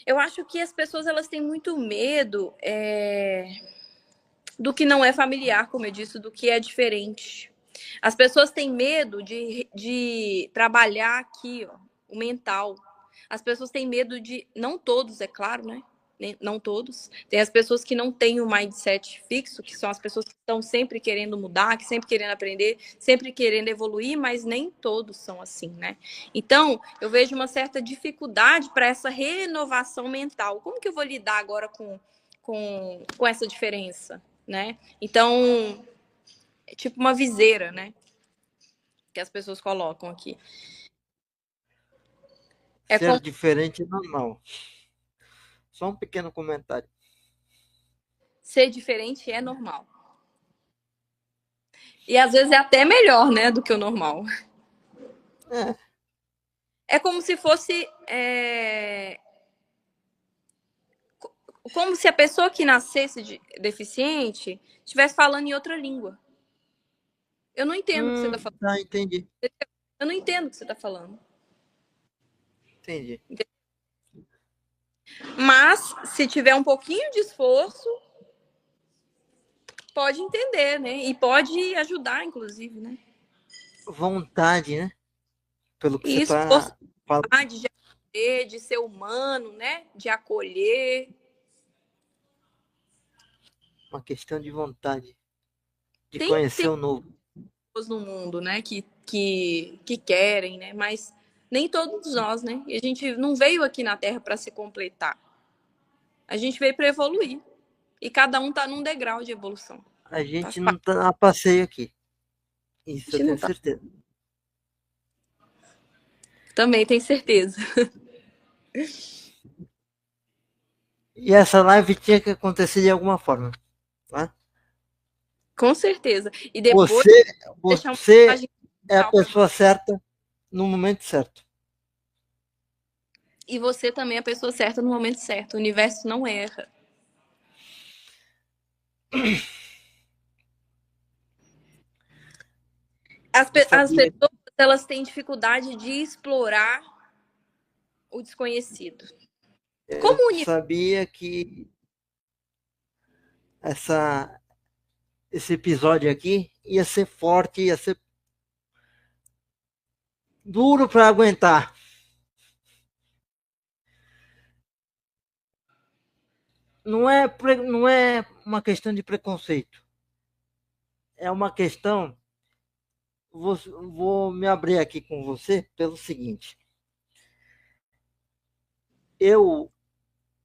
Eu acho que as pessoas elas têm muito medo do que não é familiar, como eu disse, do que é diferente. As pessoas têm medo de trabalhar aqui, ó, o mental. As pessoas têm medo de. Não todos, é claro, né? Não todos. Tem as pessoas que não têm o mindset fixo, que são as pessoas que estão sempre querendo mudar, que sempre querendo aprender, sempre querendo evoluir, mas nem todos são assim, né? Então, eu vejo uma certa dificuldade para essa renovação mental. Como que eu vou lidar agora com essa diferença, né? Então, é tipo uma viseira, né? Que as pessoas colocam aqui. É Ser como diferente é normal. Só um pequeno comentário. ser diferente é normal. E às vezes é até melhor, né, do que o normal. É, É como se fosse. Como se a pessoa que nascesse deficiente estivesse falando em outra língua. Eu não entendo o que você está falando. tá, entendi. Eu não entendo o que você está falando. Entendi. Mas, se tiver um pouquinho de esforço, pode entender, né? E pode ajudar, inclusive, né? Vontade, né? Pelo que você E isso, está falando. de aprender, de ser humano, né? De acolher. Uma questão de vontade. De Tem conhecer o novo. pessoas no mundo, né? Que querem, né? Mas nem todos nós, né? E a gente não veio aqui na Terra para se completar. A gente veio para evoluir. E cada um tá num degrau de evolução. A Faz gente não parte. tá a passeio aqui. A Isso eu gente não tenho tá. certeza. Também tem certeza. E essa live tinha que acontecer de alguma forma. Tá? Com certeza. E depois Você, deixar uma você mensagem é a para você. pessoa certa no momento certo. E você também é a pessoa certa no momento certo. O universo não erra. As Sabia, pessoas elas têm dificuldade de explorar o desconhecido. Como o universo. sabia que esse episódio aqui ia ser forte, ia ser duro para aguentar. Não é uma questão de preconceito. É uma questão. Vou me abrir aqui com você pelo seguinte. Eu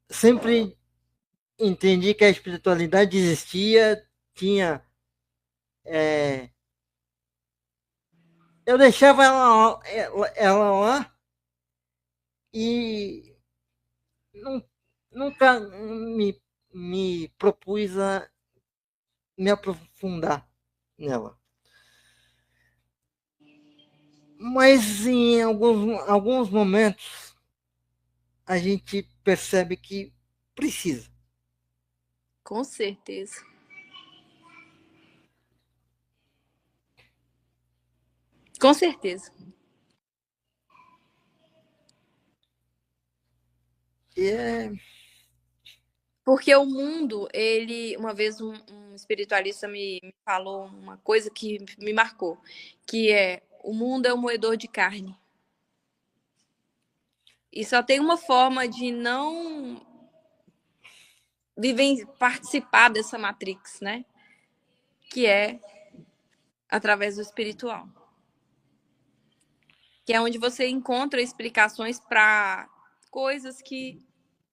sempre entendi que a espiritualidade existia, tinha. Eu deixava ela lá e nunca me propus a me aprofundar nela. Mas em alguns momentos a gente percebe que precisa. Com certeza. Com certeza. E é, Porque o mundo, uma vez um espiritualista me falou uma coisa que me marcou, que é o mundo é um moedor de carne. E só tem uma forma de não participar dessa matrix, né? Que é através do espiritual. Que é onde você encontra explicações para coisas que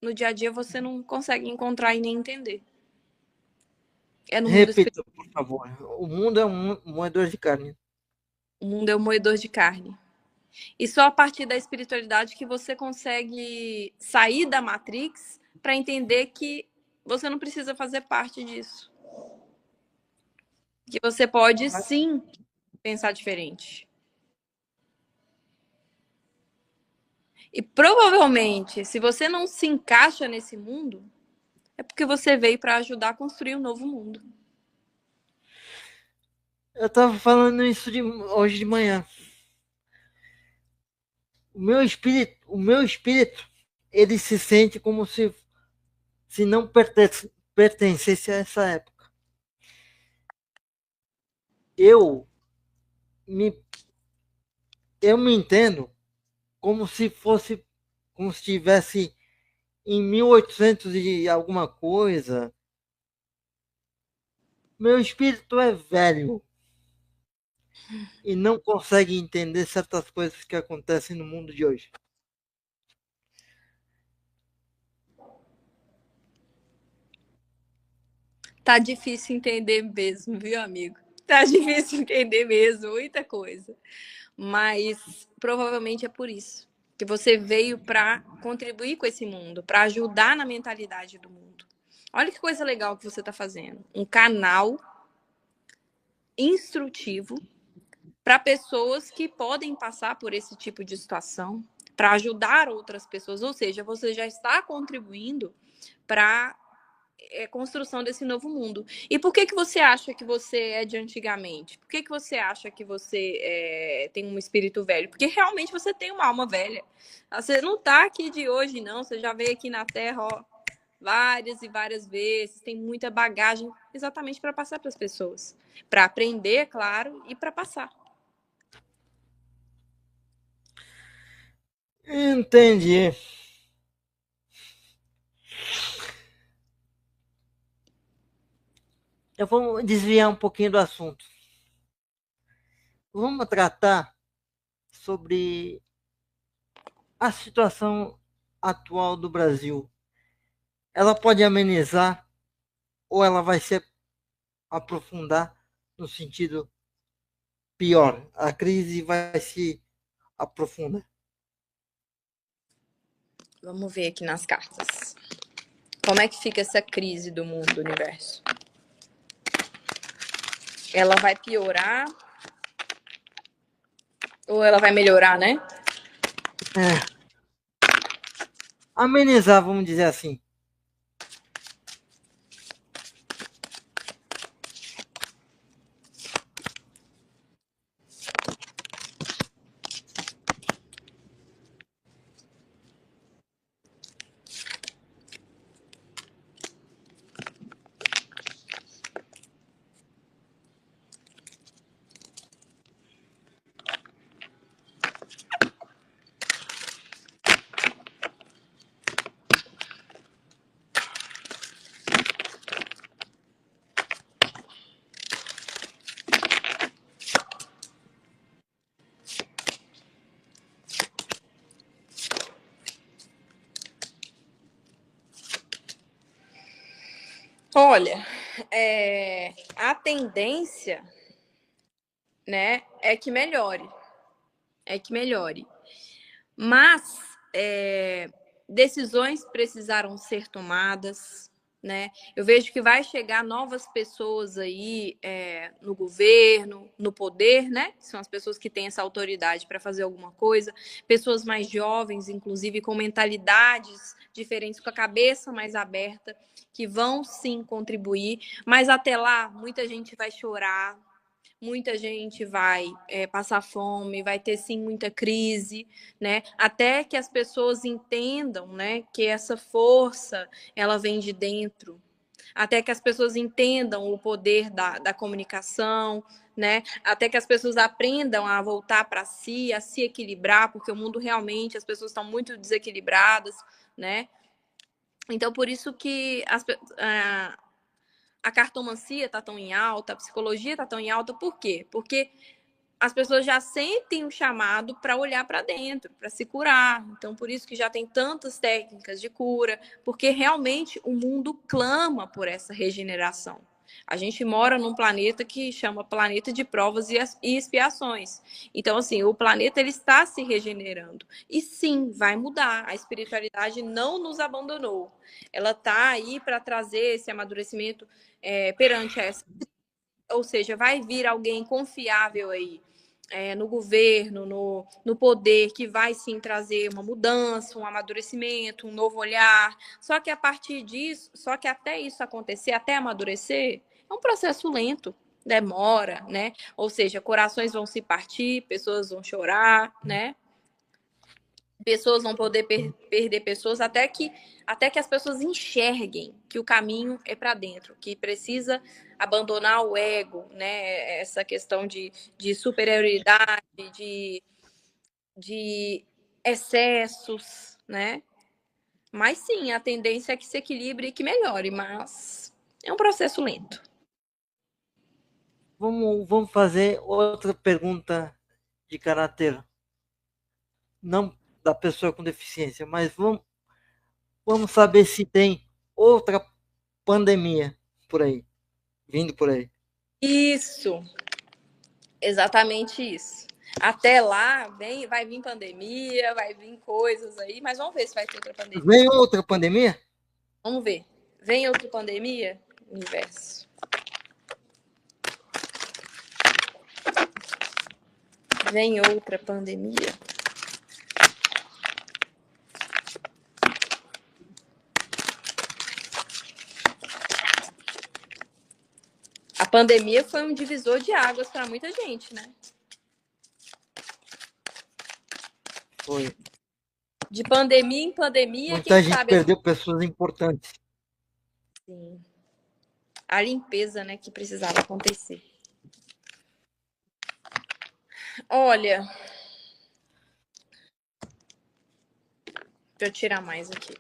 no dia a dia você não consegue encontrar e nem entender. É no mundo espiritual. Repita, por favor. O mundo é um moedor de carne. O mundo é um moedor de carne. E só a partir da espiritualidade que você consegue sair da Matrix para entender que você não precisa fazer parte disso. Que você pode, sim, pensar diferente. E provavelmente, se você não se encaixa nesse mundo, é porque você veio para ajudar a construir um novo mundo. Eu estava falando isso hoje de manhã. O meu espírito, ele se sente como se não pertencesse a essa época. Eu me entendo como se fosse, como se estivesse em 1800 e alguma coisa. Meu espírito é velho e não consegue entender certas coisas que acontecem no mundo de hoje. Tá difícil entender mesmo, viu, amigo? Tá difícil entender mesmo, muita coisa. Mas provavelmente é por isso que você veio para contribuir com esse mundo, para ajudar na mentalidade do mundo. Olha que coisa legal que você está fazendo. Um canal instrutivo para pessoas que podem passar por esse tipo de situação, para ajudar outras pessoas. Ou seja, você já está contribuindo para construção desse novo mundo. E por que você acha que você é de antigamente? Por que você acha que você tem um espírito velho? Porque realmente você tem uma alma velha. Você não está aqui de hoje, não. Você já veio aqui na Terra, ó, várias e várias vezes. Tem muita bagagem exatamente para passar para as pessoas. Para aprender, claro, e para passar. Entendi. Eu vou desviar um pouquinho do assunto. Vamos tratar sobre a situação atual do Brasil. Ela pode amenizar ou ela vai se aprofundar no sentido pior? A crise vai se aprofundar. Vamos ver aqui nas cartas. Como é que fica essa crise do mundo, do universo? Ela vai piorar ou ela vai melhorar, né? Amenizar, vamos dizer assim. Olha, a tendência, né, é que melhore. É que melhore. Mas decisões precisaram ser tomadas, né? Eu vejo que vai chegar novas pessoas aí no governo, no poder, né? São as pessoas que têm essa autoridade para fazer alguma coisa, pessoas mais jovens, inclusive com mentalidades diferentes, com a cabeça mais aberta, que vão sim contribuir, mas até lá muita gente vai chorar. Muita gente vai passar fome, vai ter sim muita crise, né? Até que as pessoas entendam, né, que essa força ela vem de dentro. até que as pessoas entendam o poder da comunicação, né? Até que as pessoas aprendam a voltar para si, a se equilibrar, porque o mundo realmente, as pessoas estão muito desequilibradas, né? Então, por isso que a cartomancia está tão em alta, a psicologia está tão em alta, por quê? Porque as pessoas já sentem um chamado para olhar para dentro, para se curar. Então, por isso que já tem tantas técnicas de cura, porque realmente o mundo clama por essa regeneração. A gente mora num planeta que chama planeta de provas e expiações. Então, assim, o planeta ele está se regenerando. E sim, vai mudar. A espiritualidade não nos abandonou. Ela está aí para trazer esse amadurecimento perante essa. Ou seja, vai vir alguém confiável aí, no governo, no poder, que vai sim trazer uma mudança, um amadurecimento, um novo olhar. Só que a partir disso, só que até isso acontecer, até amadurecer, é um processo lento, demora, né? Ou seja, corações vão se partir, pessoas vão chorar, né? Pessoas vão poder perder pessoas até que as pessoas enxerguem que o caminho é para dentro, que precisa abandonar o ego, né? Essa questão de superioridade, de excessos, né? Mas sim, a tendência é que se equilibre e que melhore, mas é um processo lento. Vamos fazer outra pergunta de caráter não da pessoa com deficiência, mas vamos saber se tem outra pandemia por aí, vindo por aí. Isso, exatamente isso. Até lá vai vir pandemia, vai vir coisas aí, mas vamos ver se vai ter outra pandemia. Vem outra pandemia? Vamos ver. Vem outra pandemia? Universo. Vem outra pandemia? A pandemia foi um divisor de águas para muita gente, né? Foi. De pandemia em pandemia, Muita quem gente sabe... perdeu pessoas importantes. Sim. A limpeza, né, que precisava acontecer. Olha... Deixa eu tirar mais aqui.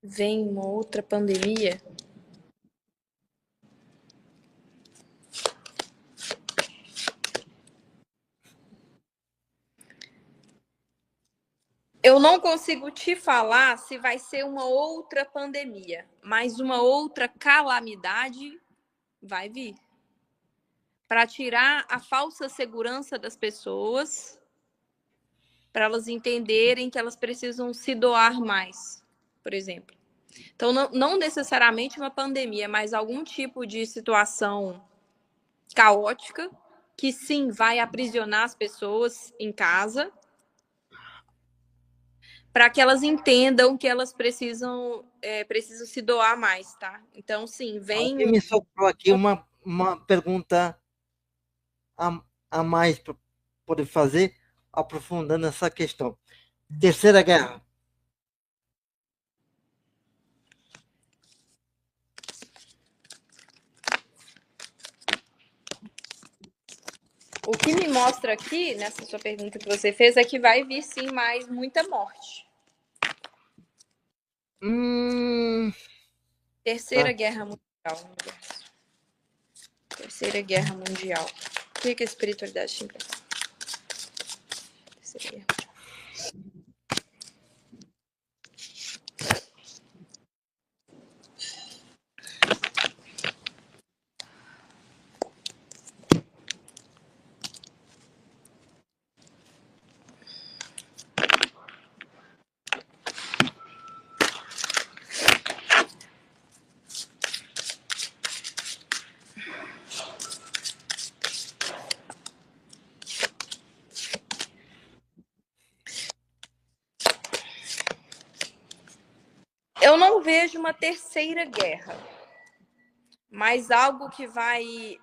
Vem uma outra pandemia? Eu não consigo te falar se vai ser uma outra pandemia, mas uma outra calamidade vai vir. Para tirar a falsa segurança das pessoas, para elas entenderem que elas precisam se doar mais, por exemplo. Então, não necessariamente uma pandemia, mas algum tipo de situação caótica, que sim, vai aprisionar as pessoas em casa, para que elas entendam que elas precisam se doar mais, tá? Então, sim, vem... Alguém me soprou aqui uma pergunta a mais para poder fazer, aprofundando essa questão. Terceira Guerra. O que me mostra aqui, nessa sua pergunta que você fez, é que vai vir, sim, mais muita morte. Terceira Guerra Mundial. Terceira Guerra Mundial. O que a espiritualidade tem? Terceira Guerra Mundial. Eu não vejo uma terceira guerra, mas algo que vai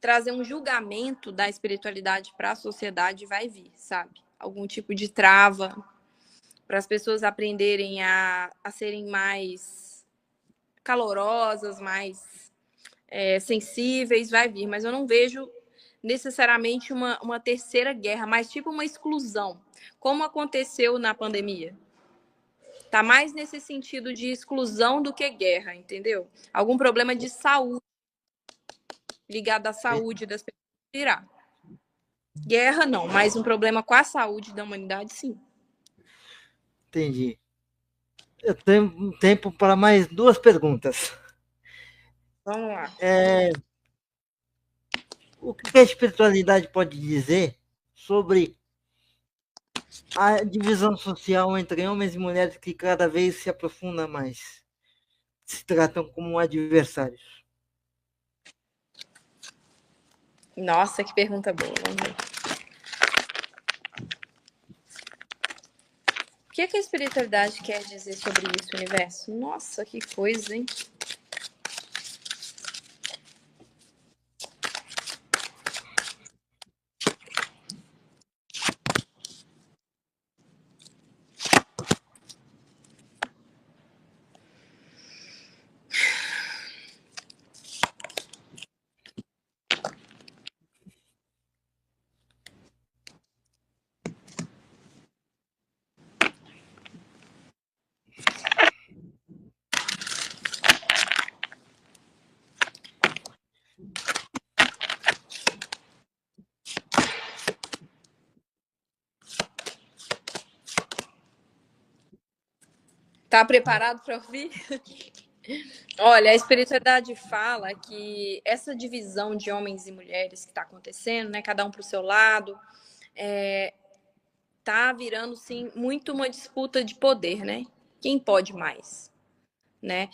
trazer um julgamento da espiritualidade para a sociedade vai vir, sabe? Algum tipo de trava para as pessoas aprenderem a serem mais calorosas, mais sensíveis, vai vir. Mas eu não vejo necessariamente uma terceira guerra, mas tipo uma exclusão, como aconteceu na pandemia. Tá mais nesse sentido de exclusão do que guerra, entendeu? Algum problema de saúde ligado à saúde das pessoas irá. Guerra não, mas um problema com a saúde da humanidade, sim. Entendi. Eu tenho tempo para mais 2 perguntas. Vamos lá. O que a espiritualidade pode dizer sobre a divisão social entre homens e mulheres que cada vez se aprofunda mais, se tratam como adversários? Nossa, que pergunta boa. Vamos ver. O que a espiritualidade quer dizer sobre isso, universo? Nossa, que coisa, hein? Tá preparado para ouvir? Olha, a espiritualidade fala que essa divisão de homens e mulheres que está acontecendo, né, cada um para o seu lado, tá virando sim muito uma disputa de poder, né? Quem pode mais, né?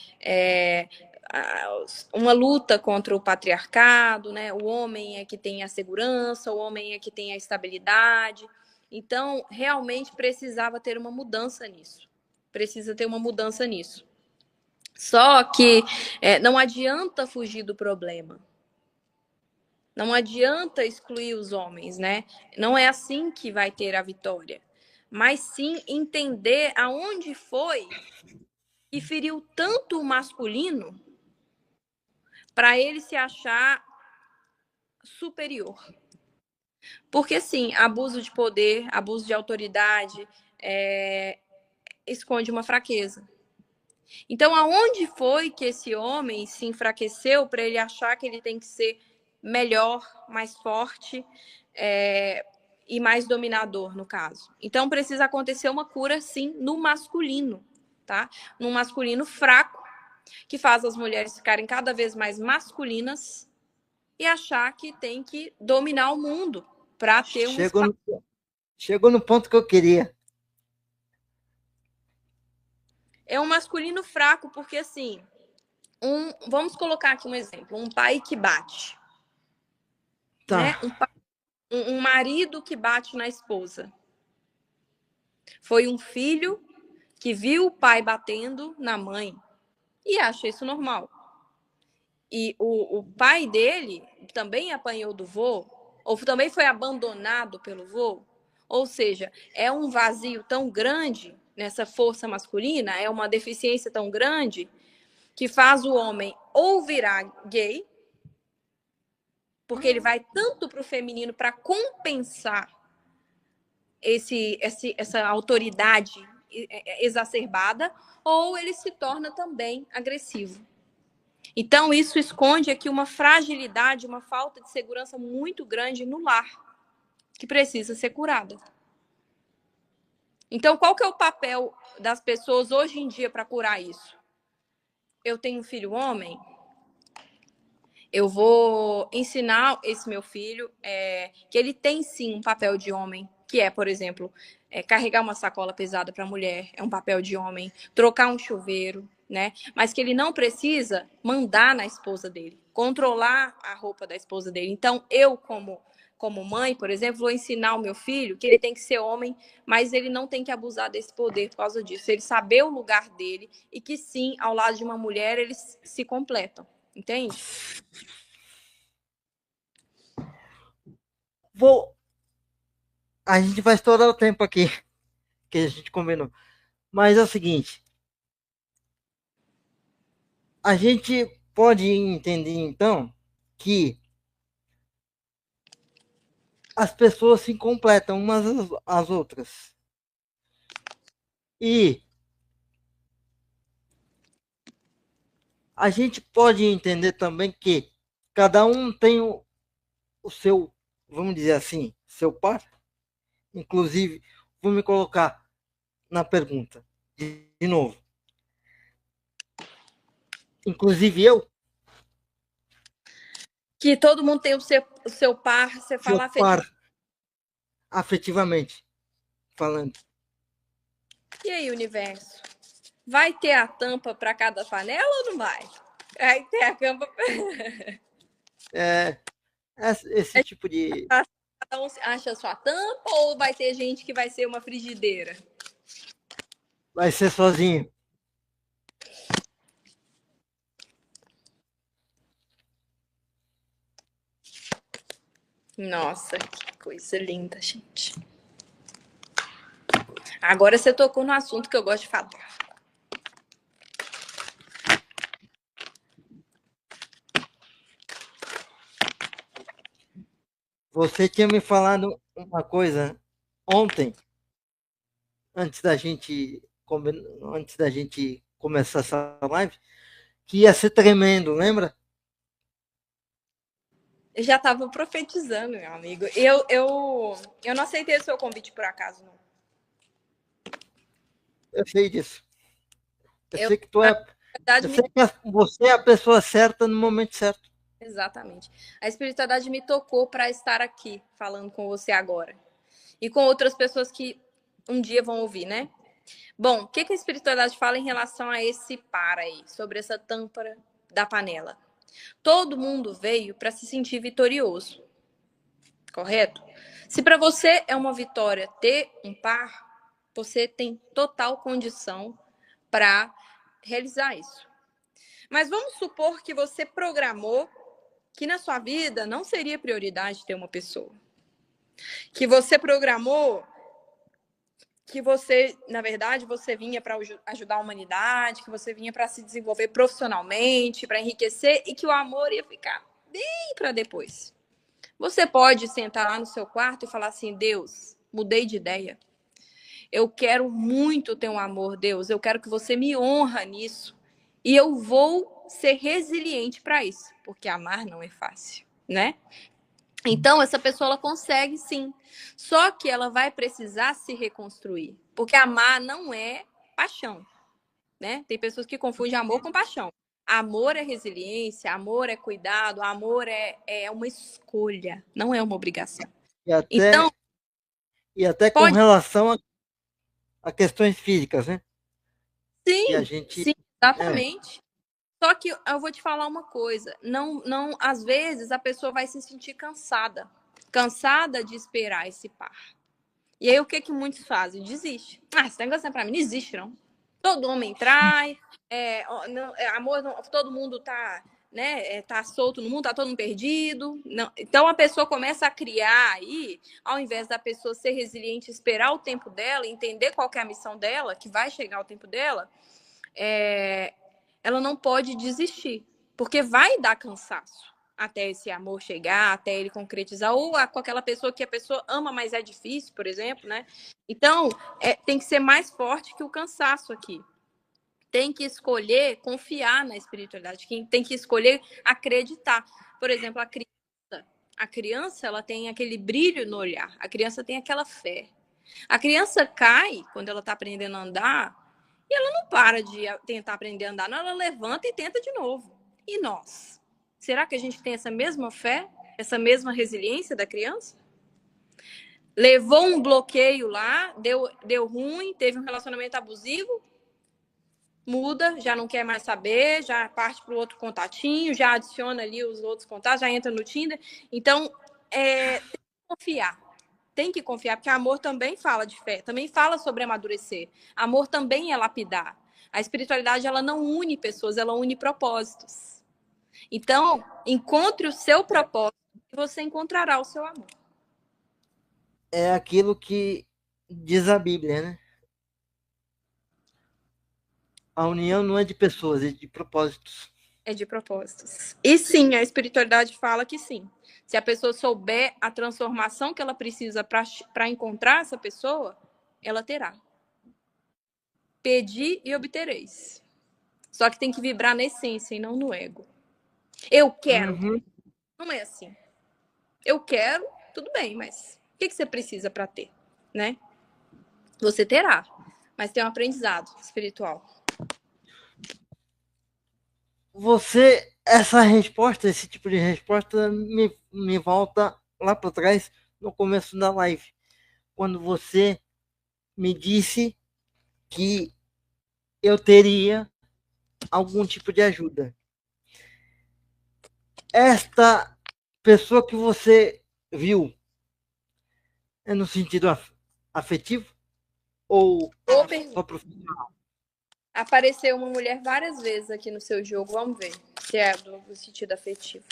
Uma luta contra o patriarcado, né? O homem é que tem a segurança, o homem é que tem a estabilidade. Então, realmente precisava ter uma mudança nisso. Precisa ter uma mudança nisso. Só que não adianta fugir do problema. Não adianta excluir os homens, né? Não é assim que vai ter a vitória. Mas sim entender aonde foi que feriu tanto o masculino para ele se achar superior. Porque, sim, abuso de poder, abuso de autoridade esconde uma fraqueza. Então, aonde foi que esse homem se enfraqueceu para ele achar que ele tem que ser melhor, mais forte e mais dominador, no caso? Então, precisa acontecer uma cura, sim, no masculino, tá? No masculino fraco, que faz as mulheres ficarem cada vez mais masculinas e achar que tem que dominar o mundo para ter um espaço. Chegou no ponto que eu queria. É um masculino fraco, porque assim, vamos colocar aqui um exemplo, um pai que bate, Tá. né? Um marido que bate na esposa. Foi um filho que viu o pai batendo na mãe e acha isso normal. E o pai dele também apanhou do vô, ou também foi abandonado pelo vô. Ou seja, é um vazio tão grande nessa força masculina, é uma deficiência tão grande que faz o homem ou virar gay, porque ele vai tanto para o feminino para compensar essa autoridade exacerbada, ou ele se torna também agressivo. Então, isso esconde aqui uma fragilidade, uma falta de segurança muito grande no lar, que precisa ser curada. Então, qual que é o papel das pessoas hoje em dia para curar isso? Eu tenho um filho homem, eu vou ensinar esse meu filho que ele tem sim um papel de homem, que é, por exemplo, carregar uma sacola pesada para a mulher, é um papel de homem, trocar um chuveiro, né? Mas que ele não precisa mandar na esposa dele, controlar a roupa da esposa dele. Então, eu, como mãe, por exemplo, vou ensinar o meu filho que ele tem que ser homem, mas ele não tem que abusar desse poder por causa disso. Ele saber o lugar dele e que sim, ao lado de uma mulher, eles se completam. Entende? A gente vai estourar o tempo aqui que a gente combinou. Mas é o seguinte, a gente pode entender então que as pessoas se completam umas às outras. E a gente pode entender também que cada um tem o seu, vamos dizer assim, seu par. Inclusive, vou me colocar na pergunta de novo. Inclusive eu, Que todo mundo tem o seu par, você seu fala par, afetivamente falando. E aí, universo? Vai ter a tampa para cada panela ou não vai? Vai ter a tampa. Esse tipo de. Cada um acha a sua tampa ou vai ter gente que vai ser uma frigideira? Vai ser sozinho. Nossa, que coisa linda, gente. Agora você tocou no assunto que eu gosto de falar. Você tinha me falado uma coisa ontem, antes da gente começar essa live, que ia ser tremendo, lembra? Eu já estava profetizando, meu amigo. Eu não aceitei o seu convite por acaso, não. Eu sei disso. Eu sei que verdade, eu sei que você é a pessoa certa no momento certo. Exatamente. A espiritualidade me tocou para estar aqui falando com você agora. E com outras pessoas que um dia vão ouvir, né? Bom, o que a espiritualidade fala em relação a esse par aí, sobre essa tâmpora da panela? Todo mundo veio para se sentir vitorioso, correto? Se para você é uma vitória ter um par, você tem total condição para realizar isso. Mas vamos supor que você programou que na sua vida não seria prioridade ter uma pessoa. Que você programou que você, na verdade, você vinha para ajudar a humanidade, que você vinha para se desenvolver profissionalmente, para enriquecer e que o amor ia ficar bem para depois. Você pode sentar lá no seu quarto e falar assim: Deus, mudei de ideia. Eu quero muito ter um amor, Deus. Eu quero que você me honra nisso. E eu vou ser resiliente para isso, porque amar não é fácil, né? Então, essa pessoa ela consegue sim. Só que ela vai precisar se reconstruir. Porque amar não é paixão, né? Tem pessoas que confundem amor com paixão. Amor é resiliência, amor é cuidado, amor é uma escolha, não é uma obrigação. Então, e até com pode... relação a questões físicas, né? Sim, que a gente, sim, exatamente. Só que eu vou te falar uma coisa, não, às vezes a pessoa vai se sentir cansada de esperar esse par. E aí o que muitos fazem? Desiste. Você tá gostando pra mim? Não existe, não. Todo homem trai, amor, todo mundo tá, né, tá solto no mundo, tá todo mundo perdido. Não. Então a pessoa começa a criar aí, ao invés da pessoa ser resiliente, esperar o tempo dela, entender qual que é a missão dela, que vai chegar o tempo dela, ela não pode desistir, porque vai dar cansaço até esse amor chegar, até ele concretizar, ou com aquela pessoa que a pessoa ama, mas é difícil, por exemplo, né? Então, tem que ser mais forte que o cansaço aqui. Tem que escolher confiar na espiritualidade, tem que escolher acreditar. Por exemplo, a criança ela tem aquele brilho no olhar, a criança tem aquela fé. A criança cai quando ela está aprendendo a andar, e ela não para de tentar aprender a andar, não, ela levanta e tenta de novo. E nós? Será que a gente tem essa mesma fé, essa mesma resiliência da criança? Levou um bloqueio lá, deu ruim, teve um relacionamento abusivo, muda, já não quer mais saber, já parte para o outro contatinho, já adiciona ali os outros contatos, já entra no Tinder. Então, tem que confiar. Tem que confiar, porque amor também fala de fé, também fala sobre amadurecer. Amor também é lapidar. A espiritualidade, ela não une pessoas, ela une propósitos. Então, encontre o seu propósito e você encontrará o seu amor. É aquilo que diz a Bíblia, né? A união não é de pessoas, é de propósitos. É de propósitos. E sim, a espiritualidade fala que sim. Se a pessoa souber a transformação que ela precisa para encontrar essa pessoa, ela terá. Pedi e obtereis. Só que tem que vibrar na essência e não no ego. Eu quero. Uhum. Não é assim. Eu quero, tudo bem, mas o que você precisa para ter, né? Você terá, mas tem um aprendizado espiritual. Essa resposta, esse tipo de resposta me volta lá para trás, no começo da live, quando você me disse que eu teria algum tipo de ajuda. Esta pessoa que você viu é no sentido afetivo ou só profissional? Apareceu uma mulher várias vezes aqui no seu jogo, vamos ver se é do sentido afetivo.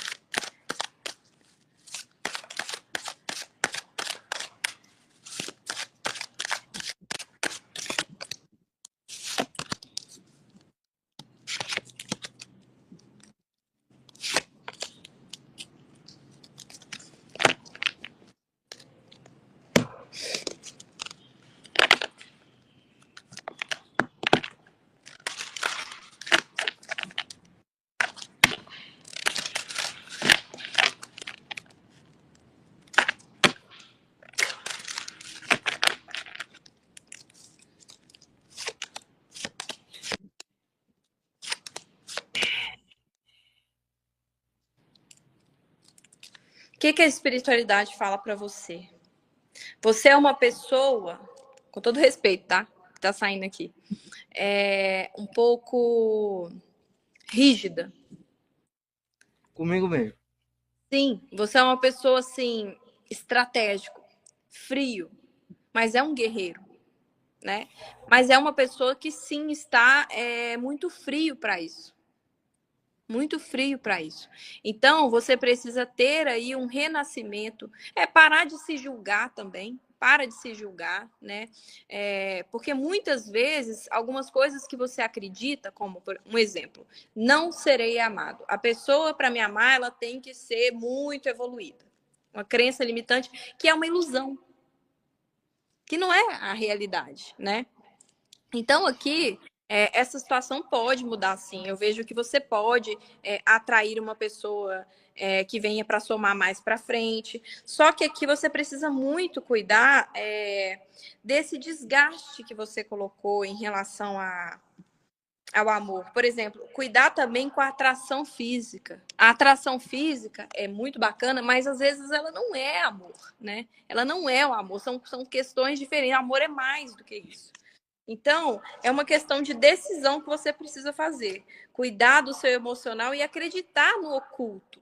O que a espiritualidade fala para você? Você é uma pessoa, com todo respeito, tá? Que tá saindo aqui. Um pouco rígida. Comigo mesmo. Sim, você é uma pessoa assim, estratégico, frio, mas é um guerreiro, né? Mas é uma pessoa que sim está muito frio para isso. Muito frio para isso. Então, você precisa ter aí um renascimento. Parar de se julgar também. Para de se julgar, né? Porque muitas vezes, algumas coisas que você acredita, como por um exemplo, não serei amado. A pessoa, para me amar, ela tem que ser muito evoluída. Uma crença limitante que é uma ilusão. Que não é a realidade, né? Então, aqui, essa situação pode mudar, sim. Eu vejo que você pode atrair uma pessoa que venha para somar mais para frente. Só que aqui você precisa muito cuidar desse desgaste que você colocou em relação ao amor. Por exemplo, cuidar também com a atração física. A atração física é muito bacana, mas às vezes ela não é amor, né? Ela não é o amor, são questões diferentes. Amor é mais do que isso. Então, é uma questão de decisão que você precisa fazer. Cuidar do seu emocional e acreditar no oculto.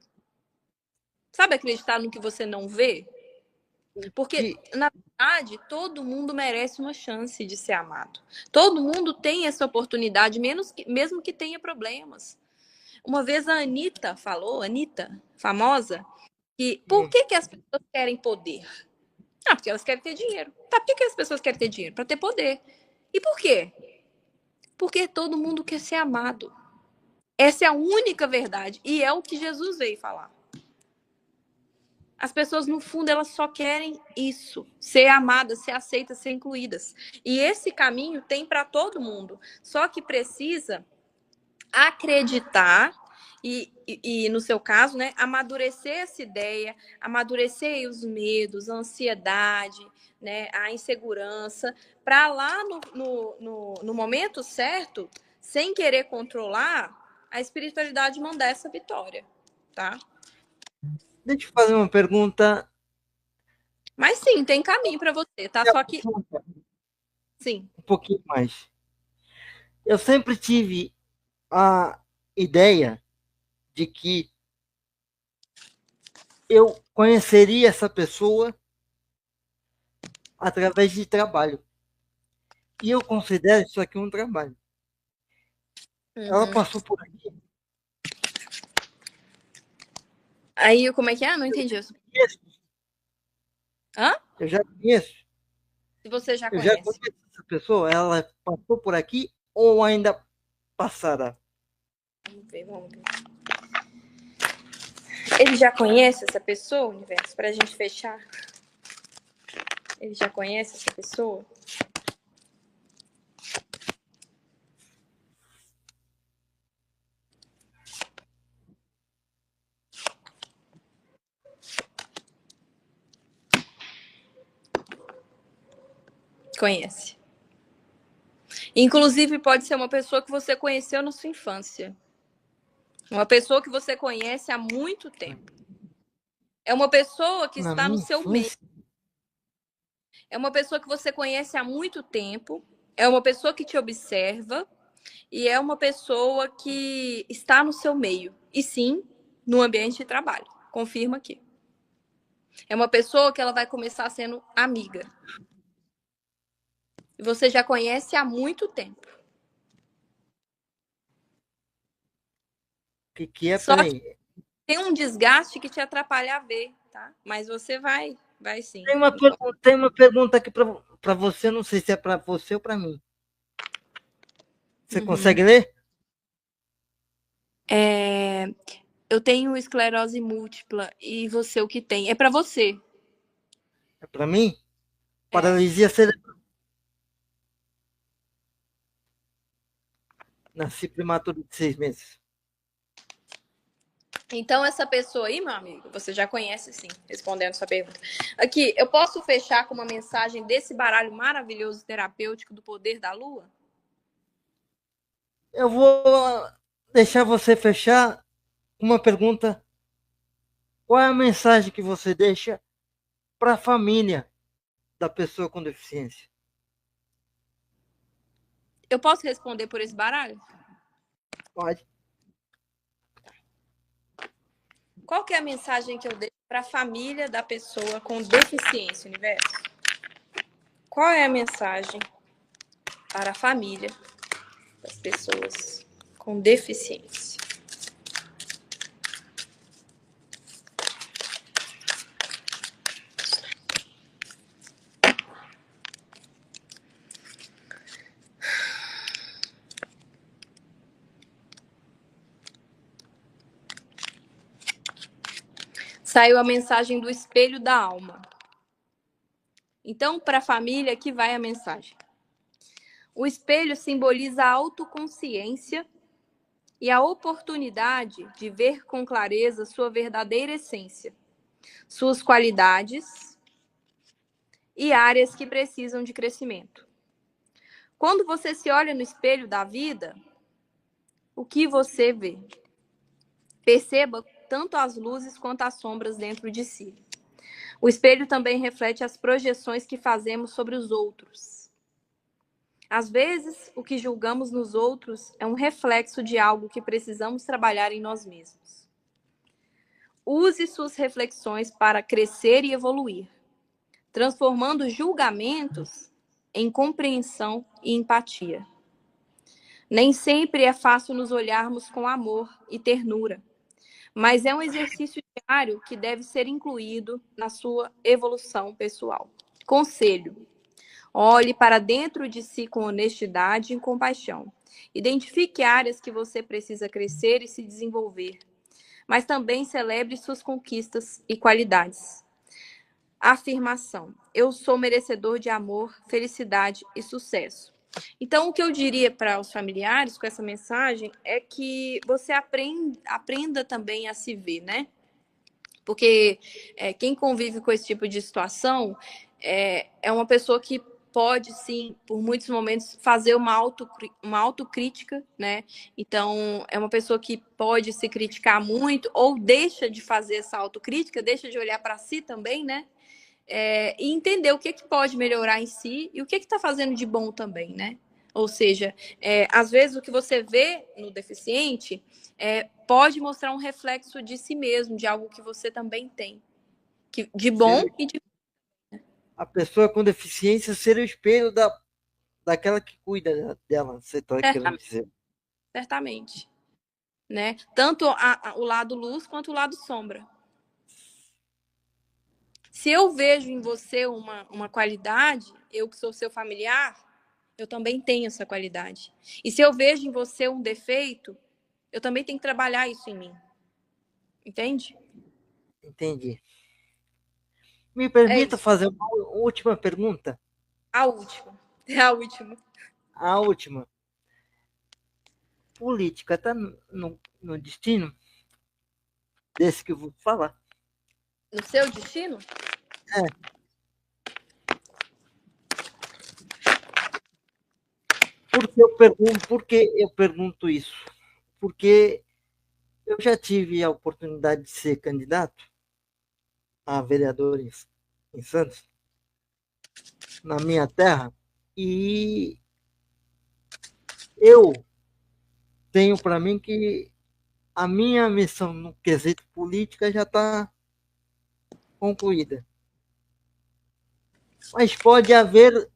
Sabe acreditar no que você não vê? Porque, na verdade, todo mundo merece uma chance de ser amado. Todo mundo tem essa oportunidade, mesmo que tenha problemas. Uma vez a Anitta falou, Anitta, famosa, que por que as pessoas querem poder? Porque elas querem ter dinheiro. Tá, por que as pessoas querem ter dinheiro? Para ter poder. E por quê? Porque todo mundo quer ser amado. Essa é a única verdade. E é o que Jesus veio falar. As pessoas, no fundo, elas só querem isso. Ser amadas, ser aceitas, ser incluídas. E esse caminho tem para todo mundo. Só que precisa acreditar e, no seu caso, né, amadurecer essa ideia, amadurecer os ansiedade, né, a insegurança, para lá no momento certo, sem querer controlar, a espiritualidade mandar essa vitória, tá? Deixa eu fazer uma pergunta. Mas sim, tem caminho para você, tá? Só que sim. Um pouquinho mais. Eu sempre tive a ideia de que eu conheceria essa pessoa através de trabalho. E eu considero isso aqui um trabalho. Ela passou por aqui Aí, como é que é? Não entendi. Hã? Eu já conheço. Se você já Eu já conhece. conheço essa pessoa. Ela passou por aqui ou ainda passará? Vamos ver, vamos ver. Ele já conhece essa pessoa, Universo? Pra gente fechar. Ele já conhece essa pessoa? Conhece. Inclusive, pode ser uma pessoa que você conheceu na sua infância. Uma pessoa que você conhece há muito tempo. É uma pessoa que Na está no minha seu meio. infância? É uma pessoa que você conhece há muito tempo. É uma pessoa que te observa. E é uma pessoa que está no seu meio. E sim, no ambiente de trabalho. Confirma aqui. É uma pessoa que ela vai começar sendo amiga. E você já conhece há muito tempo. O que é? Só que Peraí. tem um desgaste que te atrapalha a ver, tá? Mas você vai sim. Tem uma pergunta aqui para você, não sei se é para você ou para mim. Você consegue ler? Eu tenho esclerose múltipla e você o que tem? É para você. É para mim? É. Paralisia cerebral. Nasci prematuro de 6 meses. Então, essa pessoa aí, meu amigo, você já conhece, sim, respondendo sua pergunta. Aqui, eu posso fechar com uma mensagem desse baralho maravilhoso terapêutico do poder da lua? Eu vou deixar você fechar uma pergunta. Qual é a mensagem que você deixa para a família da pessoa com deficiência? Eu posso responder por esse baralho? Pode. Qual que é a mensagem que eu deixo para a família da pessoa com deficiência, Universo? Qual é a mensagem para a família das pessoas com deficiência? Saiu a mensagem do espelho da alma. Então, para a família, aqui vai a mensagem. O espelho simboliza a autoconsciência e a oportunidade de ver com clareza sua verdadeira essência, suas qualidades e áreas que precisam de crescimento. Quando você se olha no espelho da vida, o que você vê? Perceba tanto as luzes quanto as sombras dentro de si. O espelho também reflete as projeções que fazemos sobre os outros. Às vezes, o que julgamos nos outros é um reflexo de algo que precisamos trabalhar em nós mesmos. Use suas reflexões para crescer e evoluir, transformando julgamentos em compreensão e empatia. Nem sempre é fácil nos olharmos com amor e ternura, mas é um exercício diário que deve ser incluído na sua evolução pessoal. Conselho: olhe para dentro de si com honestidade e compaixão. Identifique áreas que você precisa crescer e se desenvolver, mas também celebre suas conquistas e qualidades. Afirmação: eu sou merecedor de amor, felicidade e sucesso. Então, o que eu diria para os familiares com essa mensagem é que você aprenda também a se ver, né? Porque quem convive com esse tipo de situação é uma pessoa que pode, sim, por muitos momentos, fazer uma autocrítica, né? Então, é uma pessoa que pode se criticar muito ou deixa de fazer essa autocrítica, deixa de olhar para si também, né? E entender o que pode melhorar em si e o que está fazendo de bom também, né? Ou seja, às vezes o que você vê no deficiente pode mostrar um reflexo de si mesmo, de algo que você também tem, de bom e de... A pessoa com deficiência ser o espelho daquela que cuida dela, você está querendo dizer. Certamente, né? Tanto o lado luz quanto o lado sombra. Se eu vejo em você uma qualidade, eu que sou seu familiar, eu também tenho essa qualidade. E se eu vejo em você um defeito, eu também tenho que trabalhar isso em mim. Entende? Entendi. Me É permita isso. fazer uma última pergunta? A última. É a última. A última. Política está no destino desse que eu vou falar. No seu destino? É, por que eu pergunto isso? Porque eu já tive a oportunidade de ser candidato a vereador em Santos, na minha terra, e eu tenho para mim que a minha missão no quesito política já está concluída. Mas pode haver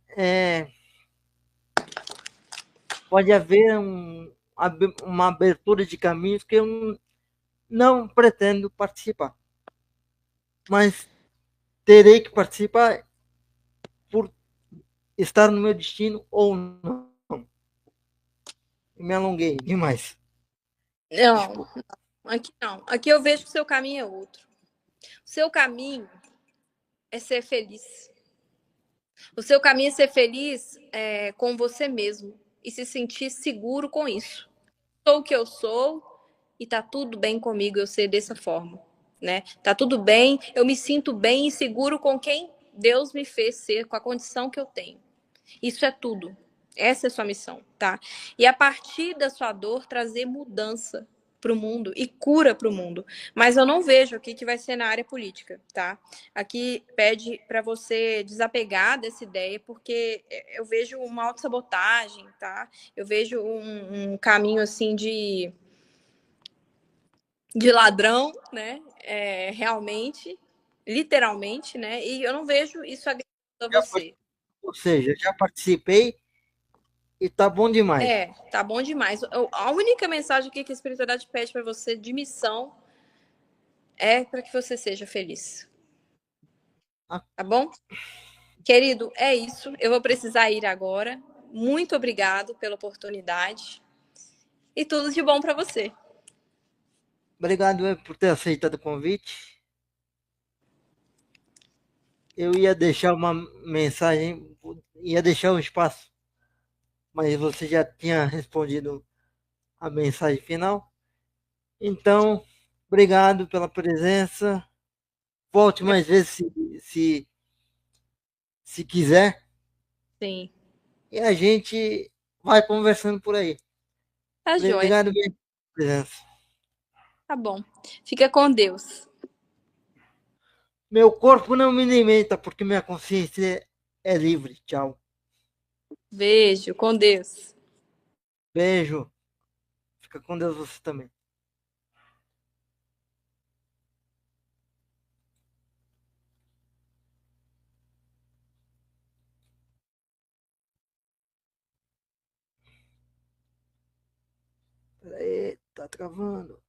uma abertura de caminhos que eu não pretendo participar. Mas terei que participar por estar no meu destino ou não. Me alonguei demais. Não, Desculpa. aqui não. Aqui eu vejo que o seu caminho é outro. O seu caminho é ser feliz. O seu caminho é ser feliz com você mesmo e se sentir seguro com isso. Sou o que eu sou e tá tudo bem comigo eu ser dessa forma, né? Tá tudo bem, eu me sinto bem e seguro com quem Deus me fez ser, com a condição que eu tenho. Isso é tudo. Essa é a sua missão, tá? E a partir da sua dor, trazer mudança para o mundo e cura para o mundo. Mas eu não vejo aqui que vai ser na área política, tá? Aqui pede para você desapegar dessa ideia, porque eu vejo uma autossabotagem, tá? Eu vejo um caminho assim de ladrão, né? Realmente, literalmente, né? E eu não vejo isso agregando a você. Ou seja, já participei e tá bom demais. Tá bom demais. A única mensagem aqui que a espiritualidade pede para você de missão é para que você seja feliz. Ah, Tá bom? Querido, é isso. Eu vou precisar ir agora. Muito obrigado pela oportunidade e tudo de bom para você. obrigado por ter aceitado o convite. Eu ia deixar uma mensagem, ia deixar um espaço, mas você já tinha respondido a mensagem final. Então, obrigado pela presença. Volte mais vezes se, se quiser. Sim, E a gente vai conversando por aí. tá joia. Obrigado mesmo pela presença. Tá bom. Fica com Deus. Meu corpo não me alimenta porque minha consciência é livre. Tchau. Beijo, com Deus. Beijo. Fica com Deus você também. Peraí, tá travando.